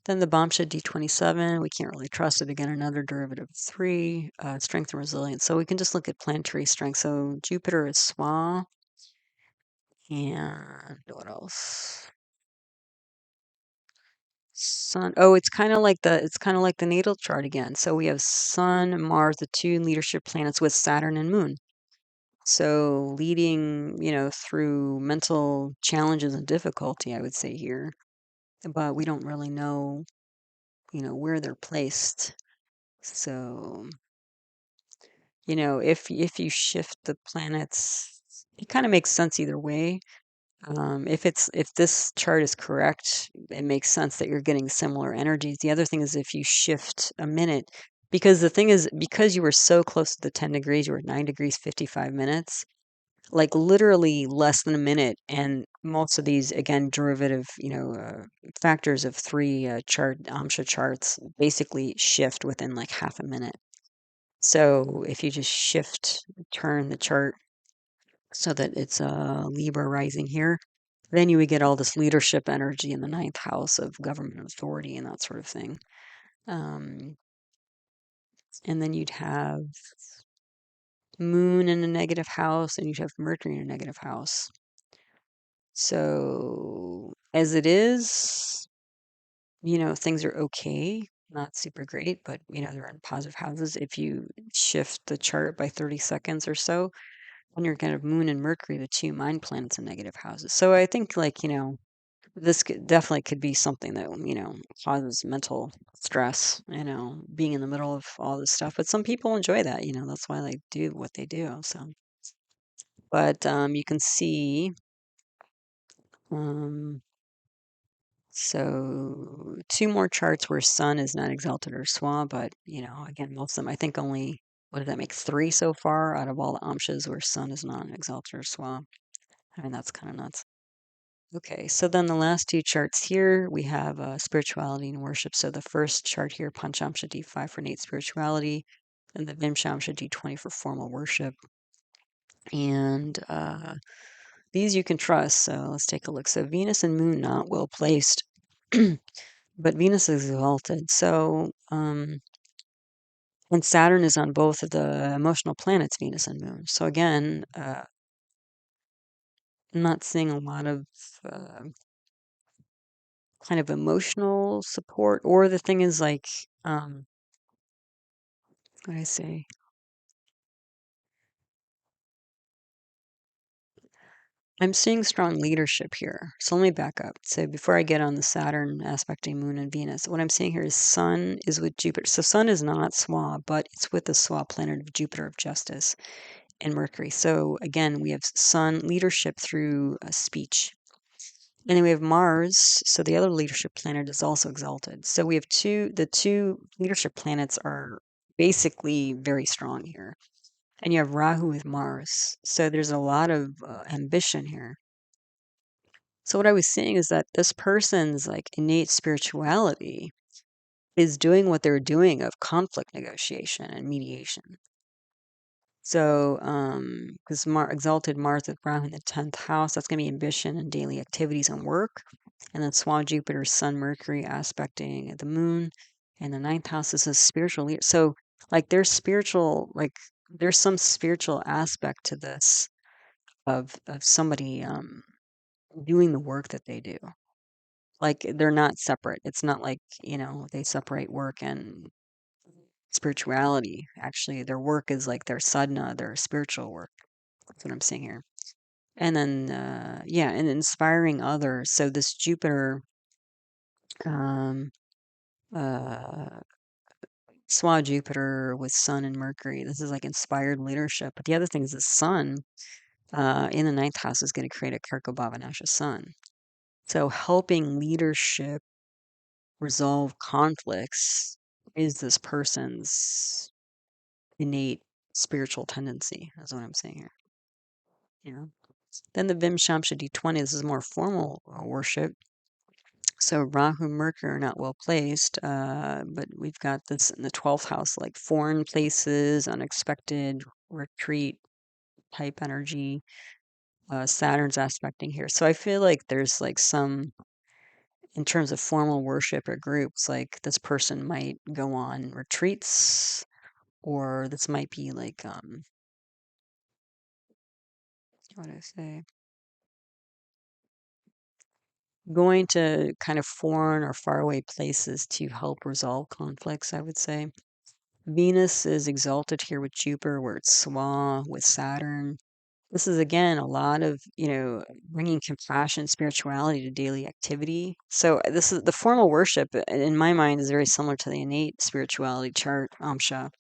Then the Bamsha D27, we can't really trust it. Again, another derivative of 3, strength and resilience. So we can just look at planetary strength. So Jupiter is Swa, and what else? Sun. Oh, it's kind of like the natal chart again. So we have Sun, Mars, the two leadership planets with Saturn and Moon. So leading, through mental challenges and difficulty, I would say here, but we don't really know, where they're placed. So, if you shift the planets, it kind of makes sense either way. If this chart is correct, it makes sense that you're getting similar energies. The other thing is if you shift a minute, because the thing is, because you were so close to the 10 degrees, you were 9 degrees, 55 minutes, like literally less than a minute. And most of these, again, derivative, factors of 3 Amsha charts basically shift within like half a minute. So if you just turn the chart so that it's a Libra rising here, then you would get all this leadership energy in the 9th house of government authority and that sort of thing. Um, and then you'd have Moon in a negative house and you'd have Mercury in a negative house. So as it is, things are okay, not super great, but they're in positive houses. If you shift the chart by 30 seconds or so, when you're kind of Moon and Mercury, the two mind planets in negative houses. So I think this definitely could be something that, causes mental stress, being in the middle of all this stuff. But some people enjoy that, that's why they do what they do. So, but you can see, um, so 2 more charts where Sun is not exalted or Swa, but, again, most of them, I think only, what did that make, 3 so far out of all the Amshas where Sun is not exalted or Swa. I mean, that's kind of nuts. Okay, so then the last 2 charts here, we have spirituality and worship. So the first chart here, Panchamsha D5 for innate spirituality, and the Vimshamsha D20 for formal worship. And these you can trust. So let's take a look. So Venus and Moon not well placed, but Venus is exalted. So, and Saturn is on both of the emotional planets, Venus and Moon. So again, I'm not seeing a lot of kind of emotional support, or the thing is like, what I say? I'm seeing strong leadership here. So let me back up. So before I get on the Saturn aspecting Moon and Venus, what I'm seeing here is Sun is with Jupiter. So Sun is not Swa, but it's with the Swa planet of Jupiter of justice and Mercury. So again, we have Sun leadership through speech. And then we have Mars. So the other leadership planet is also exalted. So we have the two leadership planets are basically very strong here. And you have Rahu with Mars. So there's a lot of ambition here. So what I was seeing is that this person's like innate spirituality is doing what they're doing of conflict negotiation and mediation. So, because exalted Mars with Rahu in the 10th house, that's going to be ambition and daily activities and work. And then Swan Jupiter, Sun, Mercury aspecting the moon. And the 9th house is a spiritual leader. So, like, there's some spiritual aspect to this of somebody doing the work that they do. Like they're not separate. It's not like, they separate work and spirituality. Actually, their work is like their sadhana, their spiritual work. That's what I'm saying here. And then, yeah, and inspiring others. So this Jupiter, um, uh, Swa Jupiter with Sun and Mercury. This is like inspired leadership. But the other thing is the Sun in the ninth house is going to create a karako bhavanasha Sun. So helping leadership resolve conflicts is this person's innate spiritual tendency. That's what I'm saying here. Then the Vim Shamsha D20, this is more formal worship. So Rahu, Mercury are not well placed, but we've got this in the 12th house, like foreign places, unexpected retreat type energy. Saturn's aspecting here. So I feel like there's like some, in terms of formal worship or groups, like this person might go on retreats, or this might be like, what do I say? Going to kind of foreign or faraway places to help resolve conflicts, I would say. Venus is exalted here with Jupiter, where it's Swa with Saturn. This is again a lot of, bringing compassion, spirituality to daily activity. So this is the formal worship, in my mind, is very similar to the innate spirituality chart, Amsha.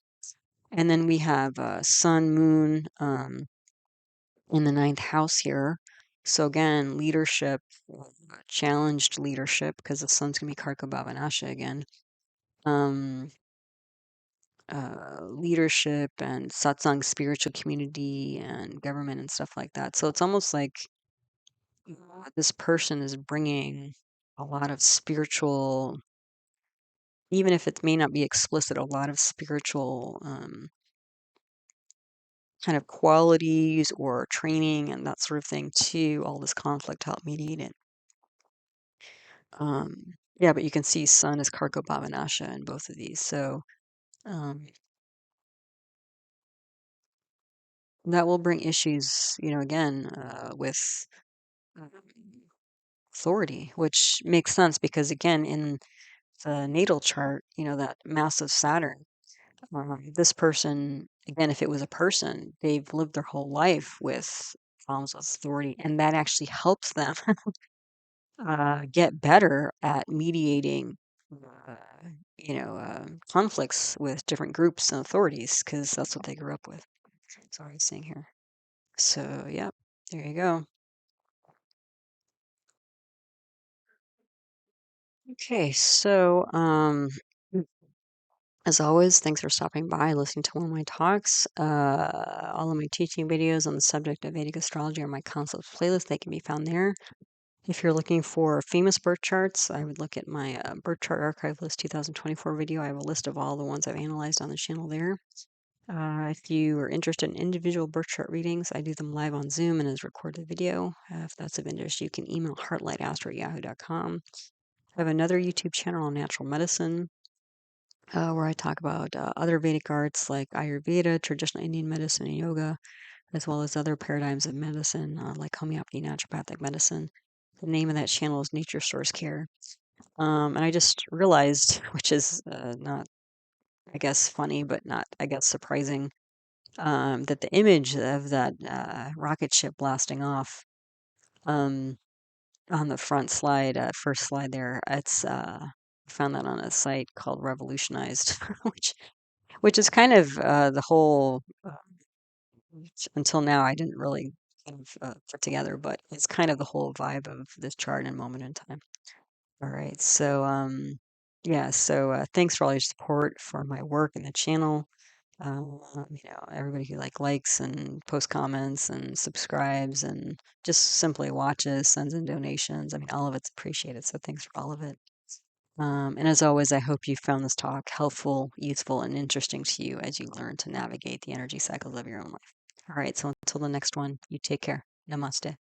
And then we have Sun, Moon in the ninth house here. So again, leadership, challenged leadership, because the Sun's going to be Karka Bhavanasha again. Leadership and satsang, spiritual community and government and stuff like that. So it's almost like this person is bringing a lot of spiritual, even if it may not be explicit, a lot of spiritual kind of qualities or training and that sort of thing to all this conflict to help mediate it. Yeah, but you can see Sun is Karko Bhavanasha in both of these. So that will bring issues, again, with um, authority, which makes sense because, again, in the natal chart, that massive Saturn, this person, again, if it was a person, they've lived their whole life with problems with authority, and that actually helps them get better at mediating, uh, conflicts with different groups and authorities because that's what they grew up with. That's what I was saying here. So, yeah, there you go. Okay, so as always, thanks for stopping by, listening to one of my talks. All of my teaching videos on the subject of Vedic astrology are my concepts playlist. They can be found there. If you're looking for famous birth charts, I would look at my birth chart archive list 2024 video. I have a list of all the ones I've analyzed on the channel there. If you are interested in individual birth chart readings, I do them live on Zoom and as recorded video. If that's of interest, you can email heartlightastro@yahoo.com. I have another YouTube channel on natural medicine where I talk about other Vedic arts like Ayurveda, traditional Indian medicine, and yoga, as well as other paradigms of medicine like homeopathy, naturopathic medicine. The name of that channel is Nature Source Care. And I just realized, which is not, I guess, funny, but not, I guess, surprising, that the image of that rocket ship blasting off on the front slide, first slide there, it's I found that on a site called Revolutionized, which is kind of the whole. Until now, I didn't really kind of put together, but it's kind of the whole vibe of this chart and moment in time. All right, so yeah, so thanks for all your support for my work and the channel. Everybody who likes and posts comments and subscribes and just simply watches, sends in donations. I mean, all of it's appreciated. So thanks for all of it. And as always, I hope you found this talk helpful, useful, and interesting to you as you learn to navigate the energy cycles of your own life. All right, so until the next one, you take care. Namaste.